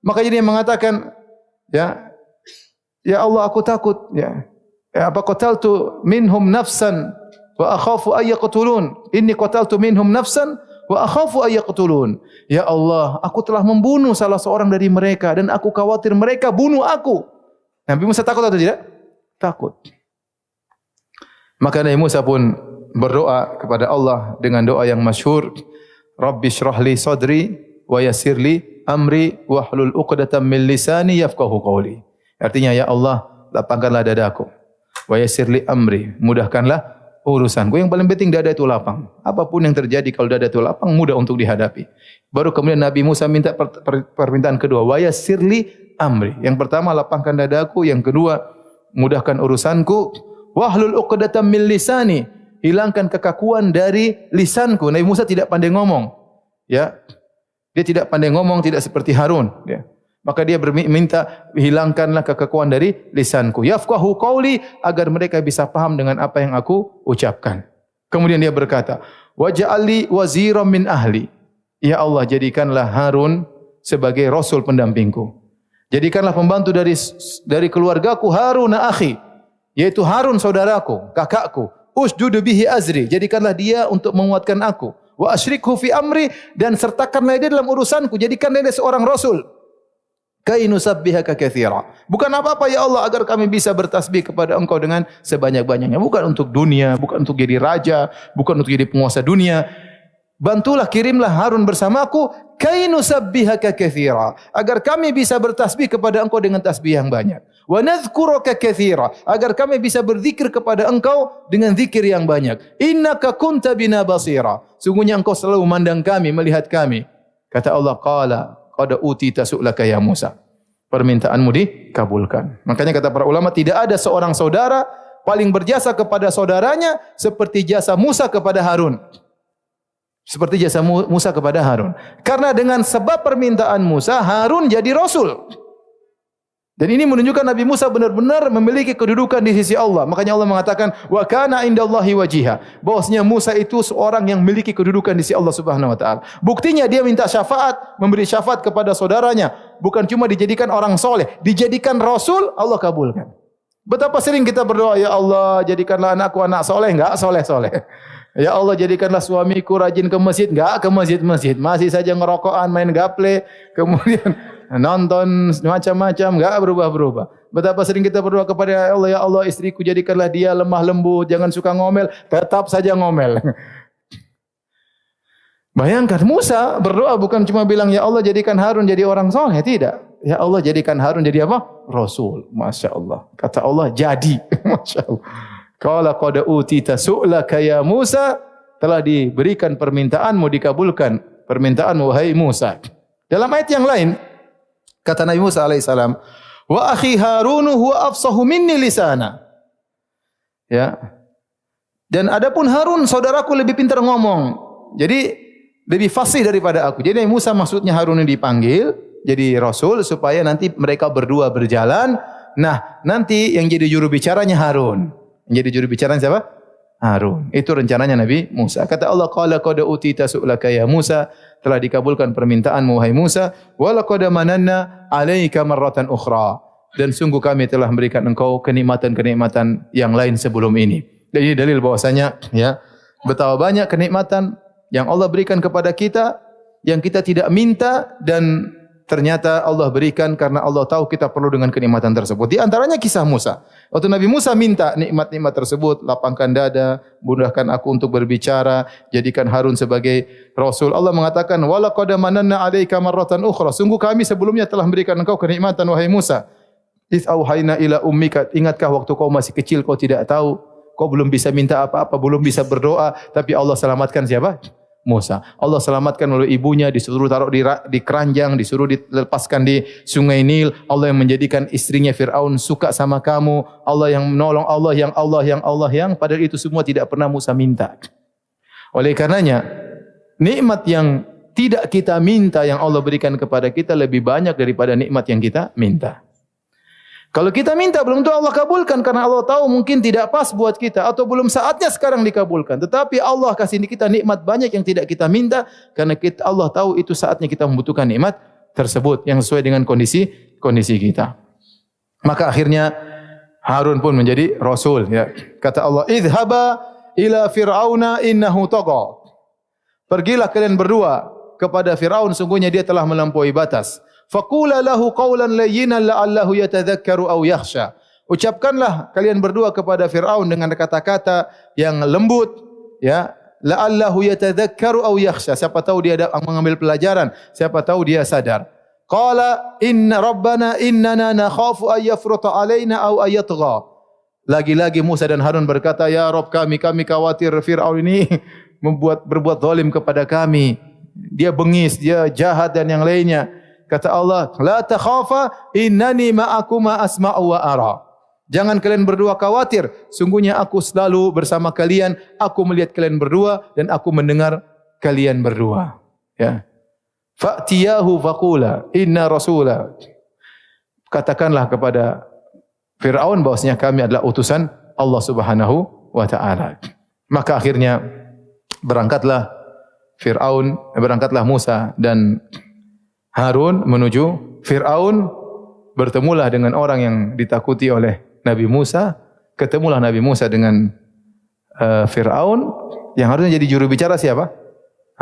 Maka dia mengatakan, ya Allah, aku takut. Apa qataltu minhum nafsan wa akhafu ay yaqtulun. Inni qataltu minhum nafsan wa akhafu ay yaqtulun. Ya Allah, aku telah membunuh salah seorang dari mereka dan aku khawatir mereka bunuh aku. Nabi Musa takut atau tidak? Takut. Maka Nabi Musa pun berdoa kepada Allah dengan doa yang masyhur, Rabbi shrah li sadri wa yassir li amri wahlul 'uqdatam min lisani yafqahu qawli. Artinya, ya Allah, lapangkanlah dadaku. Wa yassir li amri, mudahkanlah urusanku. Yang paling penting dada itu lapang. Apapun yang terjadi kalau dada itu lapang, mudah untuk dihadapi. Baru kemudian Nabi Musa minta permintaan kedua, wa yassir li amri. Yang pertama, lapangkan dadaku. Yang kedua, mudahkan urusanku. Wahlul 'uqdatam min lisani, hilangkan kekakuan dari lisanku. Nabi Musa tidak pandai ngomong. Ya. Dia tidak pandai ngomong, tidak seperti Harun, ya. Maka dia minta hilangkanlah kekakuan dari lisanku. Yafqahu qawli, agar mereka bisa paham dengan apa yang aku ucapkan. Kemudian dia berkata, waj'alli waziran min ahli. Ya Allah, jadikanlah Harun sebagai rasul pendampingku. Jadikanlah pembantu dari keluargaku, Harun akhi, yaitu Harun saudaraku, kakakku. Usdud bihi azri, jadikanlah dia untuk menguatkan aku. Wa asyrikhu fi amri, dan sertakanlah dia dalam urusanku, jadikanlah dia seorang rasul. Kai nusabbihaka katsira. Bukan apa-apa ya Allah agar kami bisa bertasbih kepada Engkau dengan sebanyak-banyaknya. Bukan untuk dunia, bukan untuk jadi raja, bukan untuk jadi penguasa dunia. Bantulah, kirimlah Harun bersamaku, kai nusabbihaka katsira, agar kami bisa bertasbih kepada Engkau dengan tasbih yang banyak. Wa nadhkuruka katsira, agar kami bisa berzikir kepada Engkau dengan zikir yang banyak. Innaka kunta bina basira. Sungguhnya Engkau selalu memandang kami, melihat kami. Kata Allah, qala qad utita su'laka ya Musa. Permintaanmu dikabulkan. Makanya kata para ulama, tidak ada seorang saudara paling berjasa kepada saudaranya seperti jasa Musa kepada Harun. Seperti jasa Musa kepada Harun. Karena dengan sebab permintaan Musa, Harun jadi rasul. Dan ini menunjukkan Nabi Musa benar-benar memiliki kedudukan di sisi Allah. Makanya Allah mengatakan, wa kana indallahi wajiha. Bahwasanya Musa itu seorang yang memiliki kedudukan di sisi Allah Subhanahu wa taala. Buktinya dia minta syafaat, memberi syafaat kepada saudaranya. Bukan cuma dijadikan orang soleh, dijadikan rasul, Allah kabulkan. Betapa sering kita berdoa, ya Allah jadikanlah anakku anak soleh, enggak soleh-soleh. Ya Allah jadikanlah suamiku rajin ke masjid, enggak ke masjid-masjid, masih saja ngerokokan, main gaple, kemudian nonton macam-macam, enggak berubah-berubah. Betapa sering kita berdoa kepada Allah, ya Allah istriku jadikanlah dia lemah lembut, jangan suka ngomel, tetap saja ngomel. Bayangkan Musa berdoa bukan cuma bilang ya Allah jadikan Harun jadi orang soleh, tidak. Ya Allah jadikan Harun jadi apa? Rasul. Masya Allah. Kata Allah jadi. Masya Allah. Qala qad utita su'laka ya Musa, telah diberikan permintaanmu, dikabulkan permintaanmu wahai Musa. Dalam ayat yang lain kata Nabi Musa alaihissalam, wa akhi Harun huwa afsahu minni lisana. Ya. Dan adapun Harun saudaraku lebih pintar ngomong. Jadi lebih fasih daripada aku. Jadi Nabi Musa maksudnya Harun ini dipanggil jadi rasul supaya nanti mereka berdua berjalan. Nah, nanti yang jadi juru bicaranya Harun. Yang jadi juru bicara siapa? Harun. Itu rencananya Nabi Musa. Kata Allah, qala qad utita su'laka ya Musa, telah dikabulkan permintaanmu wahai Musa, wa laqad mananna 'alaika marratan ukhra. Dan sungguh kami telah memberikan engkau kenikmatan-kenikmatan yang lain sebelum ini. Jadi dalil bahwasanya ya, betapa banyak kenikmatan yang Allah berikan kepada kita yang kita tidak minta dan ternyata Allah berikan karena Allah tahu kita perlu dengan kenikmatan tersebut. Di antaranya kisah Musa. Waktu Nabi Musa minta nikmat-nikmat tersebut, lapangkan dada, mudahkan aku untuk berbicara, jadikan Harun sebagai rasul. Allah mengatakan, "Wa laqad mananna 'alaika marratan ukhra." Sungguh kami sebelumnya telah memberikan engkau kenikmatan wahai Musa. "Its auhayna ila ummika." Ingatkah waktu kau masih kecil kau tidak tahu, kau belum bisa minta apa-apa, belum bisa berdoa, tapi Allah selamatkan siapa? Musa. Allah selamatkan oleh ibunya, disuruh taruh di keranjang, disuruh dilepaskan di sungai Nil. Allah yang menjadikan istrinya Fir'aun suka sama kamu. Allah yang menolong, Allah yang padahal itu semua tidak pernah Musa minta. Oleh karenanya, nikmat yang tidak kita minta yang Allah berikan kepada kita lebih banyak daripada nikmat yang kita minta. Kalau kita minta belum tentu Allah kabulkan karena Allah tahu mungkin tidak pas buat kita atau belum saatnya sekarang dikabulkan. Tetapi Allah kasih kita nikmat banyak yang tidak kita minta karena Allah tahu itu saatnya kita membutuhkan nikmat tersebut yang sesuai dengan kondisi kita. Maka akhirnya Harun pun menjadi rasul ya. Kata Allah, "Idhhaba ila fir'auna innahu tagha." Pergilah kalian berdua kepada Firaun, sungguhnya dia telah melampaui batas. Faqula lahu qawlan layyinan la'allahu yatadhakkaru aw yakhsha. Ucapkanlah kalian berdua kepada Firaun dengan kata-kata yang lembut ya, la'allahu yatadhakkaru aw yakhsha. Siapa tahu dia mengambil pelajaran, siapa tahu dia sadar. Qala inna rabbana innana nakhafu ay yafruta alaina aw ay yatgha. Lagi-lagi Musa dan Harun berkata, ya Rabb kami khawatir Firaun ini berbuat zalim kepada kami. Dia bengis, dia jahat dan yang lainnya. Kata Allah, la takhafa innani ma'akuma asma'u wa ara. Jangan kalian berdua khawatir, sungguhnya aku selalu bersama kalian, aku melihat kalian berdua dan aku mendengar kalian berdua. Ya. Fa'tiyahu faqula inna rasula. Katakanlah kepada Firaun bahwasanya kami adalah utusan Allah Subhanahu wa taala. Maka akhirnya berangkatlah Musa dan Harun menuju Fir'aun, bertemulah dengan orang yang ditakuti oleh Nabi Musa, ketemulah Nabi Musa dengan Fir'aun, yang harusnya jadi juru bicara siapa?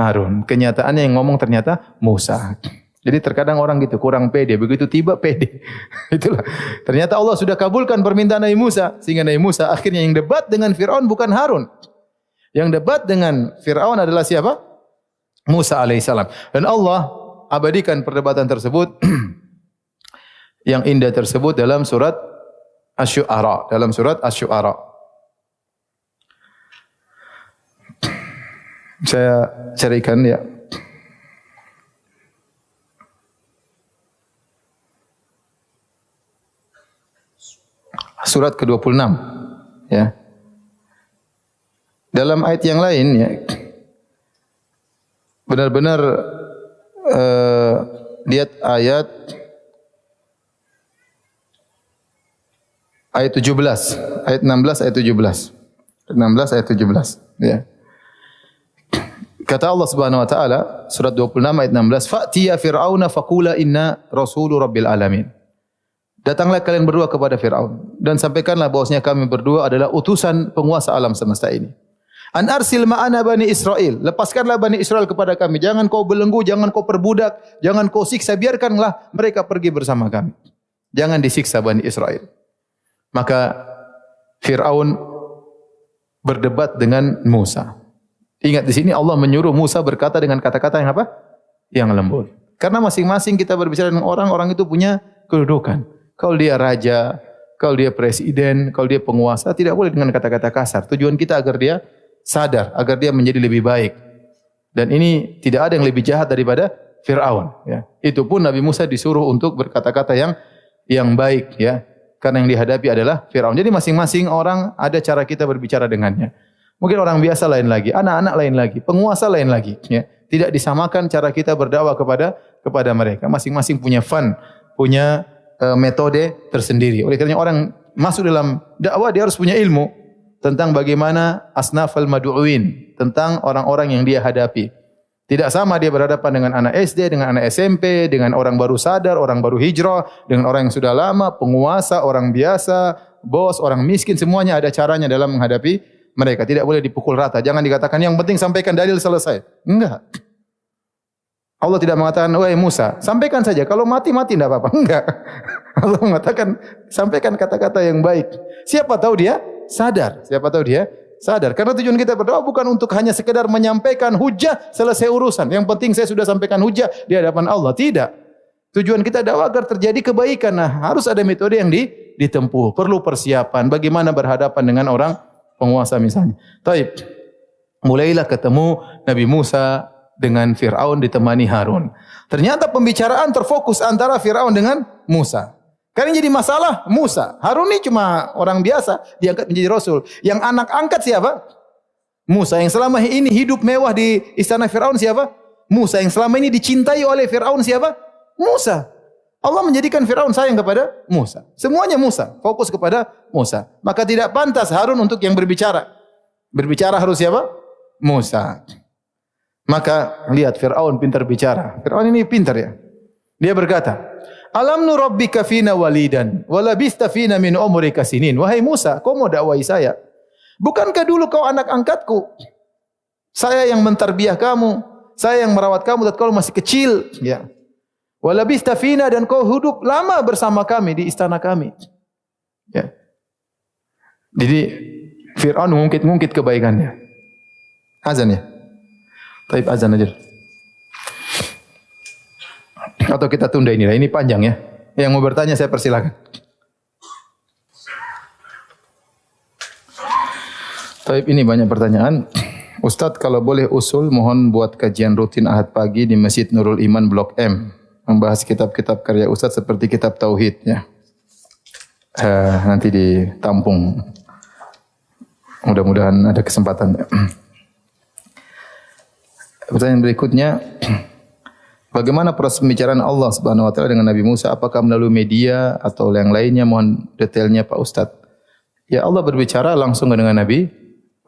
Harun. Kenyataannya yang ngomong ternyata Musa. Jadi terkadang orang gitu kurang pede, begitu tiba pede. Itulah. Ternyata Allah sudah kabulkan permintaan Nabi Musa, sehingga Nabi Musa akhirnya yang debat dengan Firaun bukan Harun. Yang debat dengan Firaun adalah siapa? Musa alaihissalam. Dan Allah abadikan perdebatan tersebut yang indah tersebut dalam surat Asy-Syu'ara, Saya carikan ya. Surat ke-26 ya. Dalam ayat yang lain ya, benar-benar lihat ayat 17, ayat 16, ayat 17. 16 ayat 17 ya. Kata Allah Subhanahu wa taala surat 26 ayat 16, "Fa'tiya fir'auna faqula inna rasulu rabbil alamin." Datanglah kalian berdua kepada Firaun dan sampaikanlah bahwasanya kami berdua adalah utusan penguasa alam semesta ini. An arsil ma'ana bani Israel. Lepaskanlah bani Israel kepada kami. Jangan kau belenggu, jangan kau perbudak, jangan kau siksa, biarkanlah mereka pergi bersama kami. Jangan disiksa bani Israel. Maka Firaun berdebat dengan Musa. Ingat di sini Allah menyuruh Musa berkata dengan kata-kata yang apa? Yang lembut. Karena masing-masing kita berbicara dengan orang itu punya kedudukan. Kalau dia raja, kalau dia presiden, kalau dia penguasa, tidak boleh dengan kata-kata kasar. Tujuan kita agar dia sadar, agar dia menjadi lebih baik. Dan ini tidak ada yang lebih jahat daripada Fir'aun. Ya. Itu pun Nabi Musa disuruh untuk berkata-kata yang baik. Ya. Karena yang dihadapi adalah Fir'aun. Jadi masing-masing orang ada cara kita berbicara dengannya. Mungkin orang biasa lain lagi, anak-anak lain lagi, penguasa lain lagi. Ya. Tidak disamakan cara kita berdakwah kepada mereka. Masing-masing punya fun, punya metode tersendiri. Oleh kerana orang masuk dalam dakwah dia harus punya ilmu tentang bagaimana asnafal mad'uin, tentang orang-orang yang dia hadapi. Tidak sama dia berhadapan dengan anak SD, dengan anak SMP, dengan orang baru sadar, orang baru hijrah, dengan orang yang sudah lama, penguasa, orang biasa, bos, orang miskin, semuanya ada caranya dalam menghadapi mereka. Tidak boleh dipukul rata. Jangan dikatakan yang penting sampaikan dalil selesai. Enggak. Allah tidak mengatakan, "Wahai Musa, sampaikan saja. Kalau mati tidak apa-apa." Enggak. Allah mengatakan, sampaikan kata-kata yang baik. Siapa tahu dia sadar. Siapa tahu dia sadar. Karena tujuan kita berdoa bukan untuk hanya sekedar menyampaikan hujah, selesai urusan. Yang penting saya sudah sampaikan hujah di hadapan Allah. Tidak. Tujuan kita dakwah agar terjadi kebaikan. Nah, harus ada metode yang ditempuh. Perlu persiapan. Bagaimana berhadapan dengan orang penguasa misalnya. Taib. Mulailah ketemu Nabi Musa dengan Fir'aun ditemani Harun. Ternyata pembicaraan terfokus antara Fir'aun dengan Musa. Karena jadi masalah Musa. Harun ini cuma orang biasa, diangkat menjadi Rasul. Yang anak angkat siapa? Musa. Yang selama ini hidup mewah di istana Fir'aun siapa? Musa. Yang selama ini dicintai oleh Fir'aun siapa? Musa. Allah menjadikan Fir'aun sayang kepada Musa. Semuanya Musa. Fokus kepada Musa. Maka tidak pantas Harun untuk yang berbicara. Berbicara harus siapa? Musa. Maka lihat Fir'aun pintar bicara. Fir'aun ini pintar ya. Dia berkata, "Alam nurabbika fina walidan, walabista fina min umrika sinin." Wahai Musa, kau mau dakwai saya? Bukankah dulu kau anak angkatku? Saya yang mentarbiah kamu, saya yang merawat kamu tatkala kau masih kecil, ya. Walabista fina, dan kau hidup lama bersama kami di istana kami. Ya. Jadi Fir'aun mengungkit kebaikannya. Azan ya. Taib azan aja. Atau kita tunda ini lah. Ini panjang ya. Yang mau bertanya saya persilakan. Taib ini banyak pertanyaan. Ustadz kalau boleh usul mohon buat kajian rutin Ahad pagi di Masjid Nurul Iman Blok M. Membahas kitab-kitab karya Ustadz seperti kitab Tauhid ya. Nanti ditampung. Mudah-mudahan ada kesempatan. Pertanyaan berikutnya, bagaimana proses pembicaraan Allah Subhanahu wa taala dengan Nabi Musa? Apakah melalui media atau yang lainnya? Mohon detailnya Pak Ustaz. Ya, Allah berbicara langsung dengan Nabi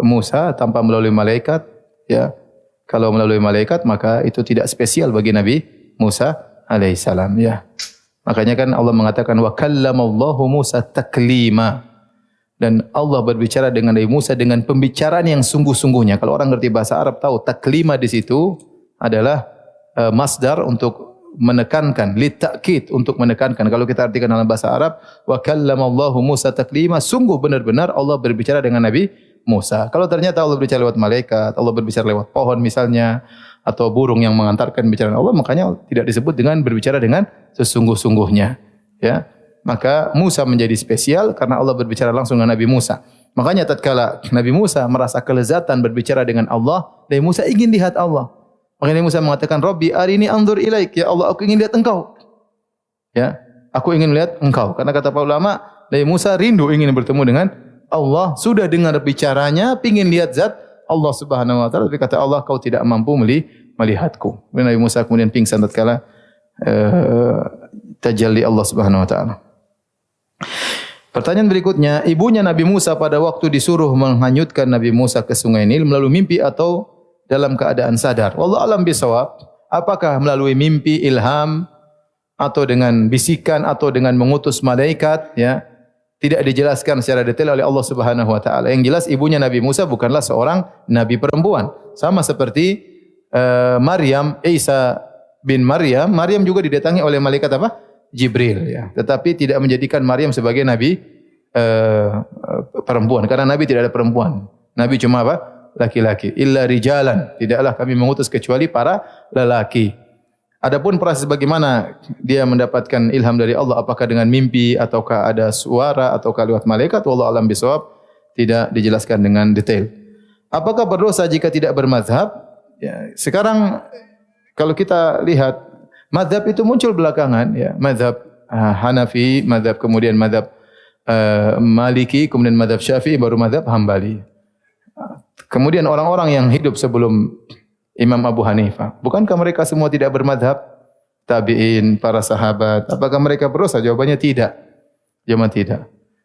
Musa tanpa melalui malaikat, ya. Kalau melalui malaikat maka itu tidak spesial bagi Nabi Musa alaihissalam, ya. Makanya kan Allah mengatakan wa kallamallahu Musa taklima. Dan Allah berbicara dengan Nabi Musa dengan pembicaraan yang sungguh-sungguhnya. Kalau orang ngerti bahasa Arab tahu taklima di situ adalah masdar untuk menekankan, litakid untuk menekankan. Kalau kita artikan dalam bahasa Arab, wa kallamallahu Musa taklima, sungguh benar-benar Allah berbicara dengan Nabi Musa. Kalau ternyata Allah berbicara lewat malaikat, Allah berbicara lewat pohon misalnya, atau burung yang mengantarkan bicaraan Allah, makanya tidak disebut dengan berbicara dengan sesungguh-sungguhnya. Ya, maka Musa menjadi spesial karena Allah berbicara langsung dengan Nabi Musa. Makanya tatkala Nabi Musa merasa kelezatan berbicara dengan Allah, Nabi Musa ingin lihat Allah. Makanya Nabi Musa mengatakan, Rabbi arini anzur ilaik, ya Allah aku ingin lihat engkau. Ya, aku ingin lihat engkau. Karena kata para ulama, Nabi Musa rindu ingin bertemu dengan Allah, sudah dengar bicaranya, ingin lihat zat Allah Subhanahu wa taala, tapi kata Allah, kau tidak mampu melihatku. Nabi Musa kemudian pingsan tatkala tajalli Allah Subhanahu wa taala. Pertanyaan berikutnya, ibunya Nabi Musa pada waktu disuruh menghanyutkan Nabi Musa ke Sungai Nil melalui mimpi atau dalam keadaan sadar? Wallahu alam bisawab. Apakah melalui mimpi, ilham, atau dengan bisikan, atau dengan mengutus malaikat? Ya, tidak dijelaskan secara detail oleh Allah Subhanahu wa taala. Yang jelas ibunya Nabi Musa bukanlah seorang nabi perempuan. Sama seperti Maryam, Isa bin Maryam. Maryam juga didatangi oleh malaikat apa? Jibril. Ya. Tetapi tidak menjadikan Maryam sebagai nabi perempuan. Karena nabi tidak ada perempuan. Nabi cuma apa? Laki-laki. Illa rijalan. Tidaklah kami mengutus kecuali para lelaki. Adapun proses bagaimana dia mendapatkan ilham dari Allah, apakah dengan mimpi ataukah ada suara ataukah lewat malaikat, wallahu alam bisawab, tidak dijelaskan dengan detail. Apakah berdosa jika tidak bermazhab? Ya, sekarang kalau kita lihat mazhab itu muncul belakangan, ya, mazhab Hanafi, mazhab kemudian mazhab Maliki, kemudian mazhab Syafi'i, baru mazhab Hambali. Kemudian orang-orang yang hidup sebelum Imam Abu Hanifah, bukankah mereka semua tidak bermadhab? Tabi'in, para sahabat, apakah mereka berdosa? Jawabannya tidak. Jawabannya tidak.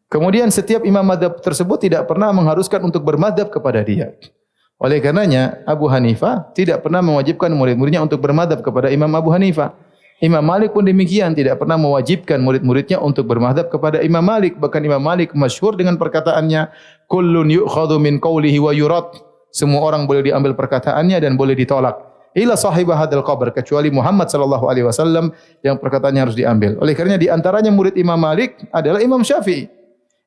Kemudian setiap imam madhab tersebut tidak pernah mengharuskan untuk bermadhab kepada dia. Oleh karenanya Abu Hanifah tidak pernah mewajibkan murid-muridnya untuk bermadhab kepada Imam Abu Hanifah. Imam Malik pun demikian, tidak pernah mewajibkan murid-muridnya untuk bermadhab kepada Imam Malik. Bahkan Imam Malik masyhur dengan perkataannya, kullun yu'khadhu min qawlihi wa yurad. Semua orang boleh diambil perkataannya dan boleh ditolak. Ila sahibah hadzal qabr, kecuali Muhammad sallallahu alaihi wasallam yang perkataannya harus diambil. Oleh karenanya di antaranya murid Imam Malik adalah Imam Syafi'i.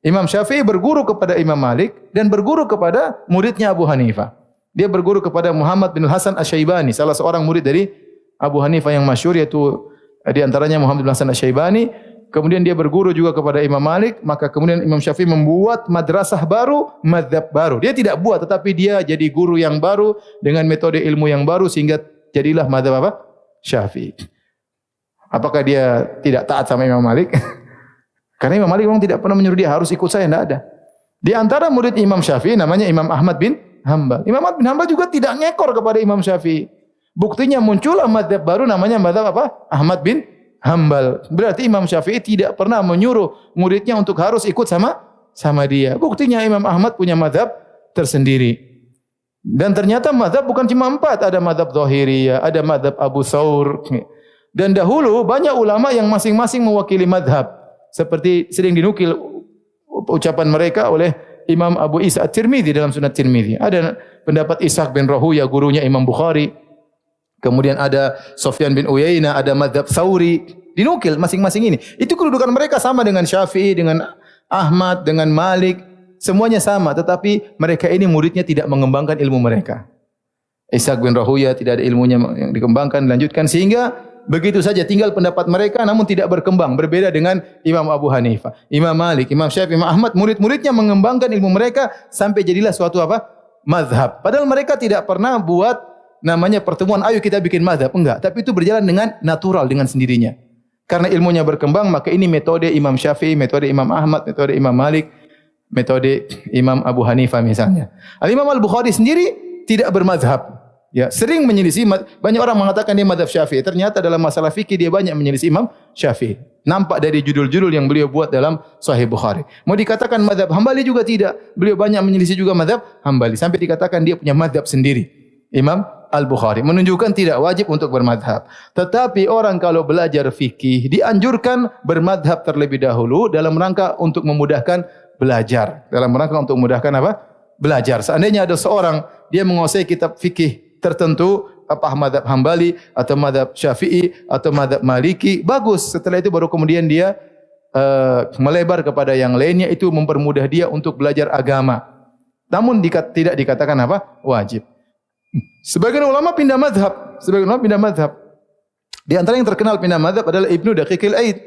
Imam Syafi'i berguru kepada Imam Malik dan berguru kepada muridnya Abu Hanifah. Dia berguru kepada Muhammad bin Hasan Asy-Syaibani, salah seorang murid dari Abu Hanifah yang masyhur, yaitu di antaranya Muhammad bin Hasan Asy-Syaibani. Kemudian dia berguru juga kepada Imam Malik, maka kemudian Imam Syafi'i membuat madrasah baru, mazhab baru. Dia tidak buat, tetapi dia jadi guru yang baru dengan metode ilmu yang baru sehingga jadilah mazhab apa? Syafi'i. Apakah dia tidak taat sama Imam Malik? Karena Imam Malik memang tidak pernah menyuruh dia harus ikut saya, tidak ada. Di antara murid Imam Syafi'i namanya Imam Ahmad bin Hanbal. Imam Ahmad bin Hanbal juga tidak ngekor kepada Imam Syafi'i. Buktinya muncullah mazhab baru namanya mazhab apa? Ahmad bin Hanbal. Berarti Imam Syafi'i tidak pernah menyuruh muridnya untuk harus ikut sama dia. Buktinya Imam Ahmad punya mazhab tersendiri. Dan ternyata mazhab bukan cuma 4, ada mazhab Zahiriyah, ada mazhab Abu Thawr. Dan dahulu banyak ulama yang masing-masing mewakili mazhab. Seperti sering dinukil ucapan mereka oleh Imam Abu Isa At-Tirmidzi dalam Sunan Tirmidzi. Ada pendapat Ishaq bin Rahuya, gurunya Imam Bukhari. Kemudian ada Sufyan bin Uyainah, ada mazhab Tsauri. Dinukil masing-masing ini. Itu kedudukan mereka sama dengan Syafi'i, dengan Ahmad, dengan Malik. Semuanya sama, tetapi mereka ini muridnya tidak mengembangkan ilmu mereka. Ishaq bin Rahuya tidak ada ilmunya yang dikembangkan, dilanjutkan, sehingga begitu saja tinggal pendapat mereka namun tidak berkembang. Berbeda dengan Imam Abu Hanifah, Imam Malik, Imam Syafi'i, Imam Ahmad, murid-muridnya mengembangkan ilmu mereka sampai jadilah suatu apa? Mazhab. Padahal mereka tidak pernah buat namanya pertemuan, ayo kita bikin mazhab. Enggak, tapi itu berjalan dengan natural, dengan sendirinya. Karena ilmunya berkembang, maka ini metode Imam Syafi'i, metode Imam Ahmad, metode Imam Malik, metode Imam Abu Hanifah misalnya. Al-Imam Al-Bukhari sendiri tidak bermazhab. Ya, sering menyelisih. Banyak orang mengatakan dia mazhab Syafi'i. Ternyata dalam masalah fikih dia banyak menyelisih Imam Syafi'i. Nampak dari judul-judul yang beliau buat dalam Sahih Bukhari. Mau dikatakan mazhab Hambali juga tidak. Beliau banyak menyelisih juga mazhab Hambali. Sampai dikatakan dia punya mazhab sendiri. Imam Al-Bukhari. Menunjukkan tidak wajib untuk bermadhab. Tetapi orang kalau belajar fikih dianjurkan bermadhab terlebih dahulu dalam rangka untuk memudahkan belajar. Dalam rangka untuk memudahkan apa? Belajar. Seandainya ada seorang dia menguasai kitab fikih tertentu, apa mazhab Hambali atau mazhab Syafi'i atau mazhab Maliki, bagus. Setelah itu baru kemudian dia melebar kepada yang lainnya, itu mempermudah dia untuk belajar agama. Namun tidak dikatakan apa? Wajib. Sebagian ulama pindah mazhab. Di antara yang terkenal pindah mazhab adalah Ibnu Daqiqil Aid.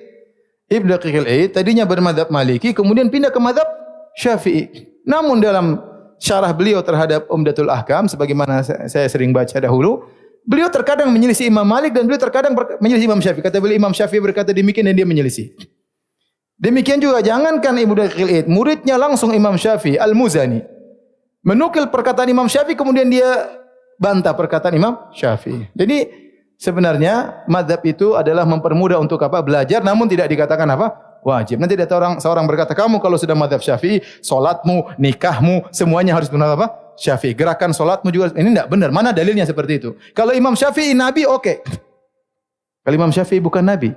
Ibnu Daqiqil Aid tadinya bermazhab Maliki, kemudian pindah ke mazhab Syafi'i. Namun dalam syarah beliau terhadap Umdatul Ahkam, sebagaimana saya sering baca dahulu, beliau terkadang menyelisih Imam Malik dan beliau terkadang menyelisih Imam Syafi'i. Kata beliau, Imam Syafi'i berkata demikian dan dia menyelisih. Demikian juga jangankan Ibnu Daqiqil Aid, muridnya langsung Imam Syafi'i, Al-Muzani, menukil perkataan Imam Syafi'i kemudian dia bantah perkataan Imam Syafi'i. Jadi sebenarnya mazhab itu adalah mempermudah untuk apa? Belajar, namun tidak dikatakan apa? Wajib. Nanti ada seorang berkata, kamu kalau sudah mazhab Syafi'i, solatmu, nikahmu, semuanya harus benar apa? Syafi'i. Gerakan solatmu juga, ini tidak benar. Mana dalilnya seperti itu? Kalau Imam Syafi'i Nabi, oke. Kalau Imam Syafi'i bukan Nabi,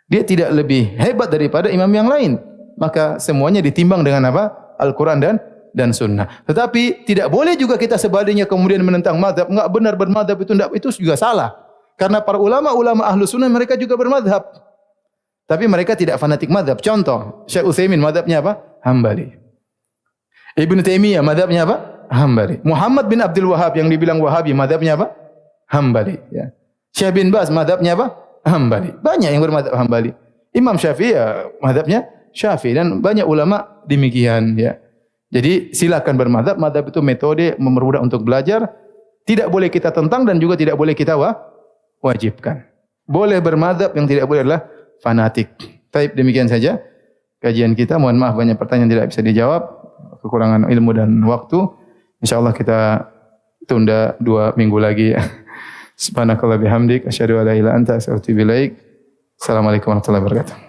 dia tidak lebih hebat daripada imam yang lain. Maka semuanya ditimbang dengan apa? Al-Quran dan sunnah. Tetapi tidak boleh juga kita sebaliknya kemudian menentang mazhab. Enggak benar bermadzhab itu juga salah. Karena para ulama ahlu sunnah mereka juga bermadzhab. Tapi mereka tidak fanatik mazhab. Contoh, Syekh Utsaimin mazhabnya apa? Hambali. Ibnu Taimiyah mazhabnya apa? Hambali. Muhammad bin Abdul Wahhab yang dibilang Wahabi mazhabnya apa? Hambali. Ya. Syekh bin Baz mazhabnya apa? Hambali. Banyak yang bermadzhab Hambali. Imam Syafi'i ya mazhabnya Syafi'i, dan banyak ulama demikian ya. Jadi silakan bermadzhab. Mazhab itu metode mempermudah untuk belajar. Tidak boleh kita tentang dan juga tidak boleh kita wajibkan. Boleh bermadzhab, yang tidak boleh adalah fanatik. Baik, demikian saja kajian kita. Mohon maaf banyak pertanyaan tidak bisa dijawab, kekurangan ilmu dan waktu. Insyaallah kita tunda 2 minggu lagi. Subhanakallah bihamdik asyhadu an la ilaha illa anta astaghfiruka wa atubu ilaik. Assalamualaikum warahmatullahi wabarakatuh.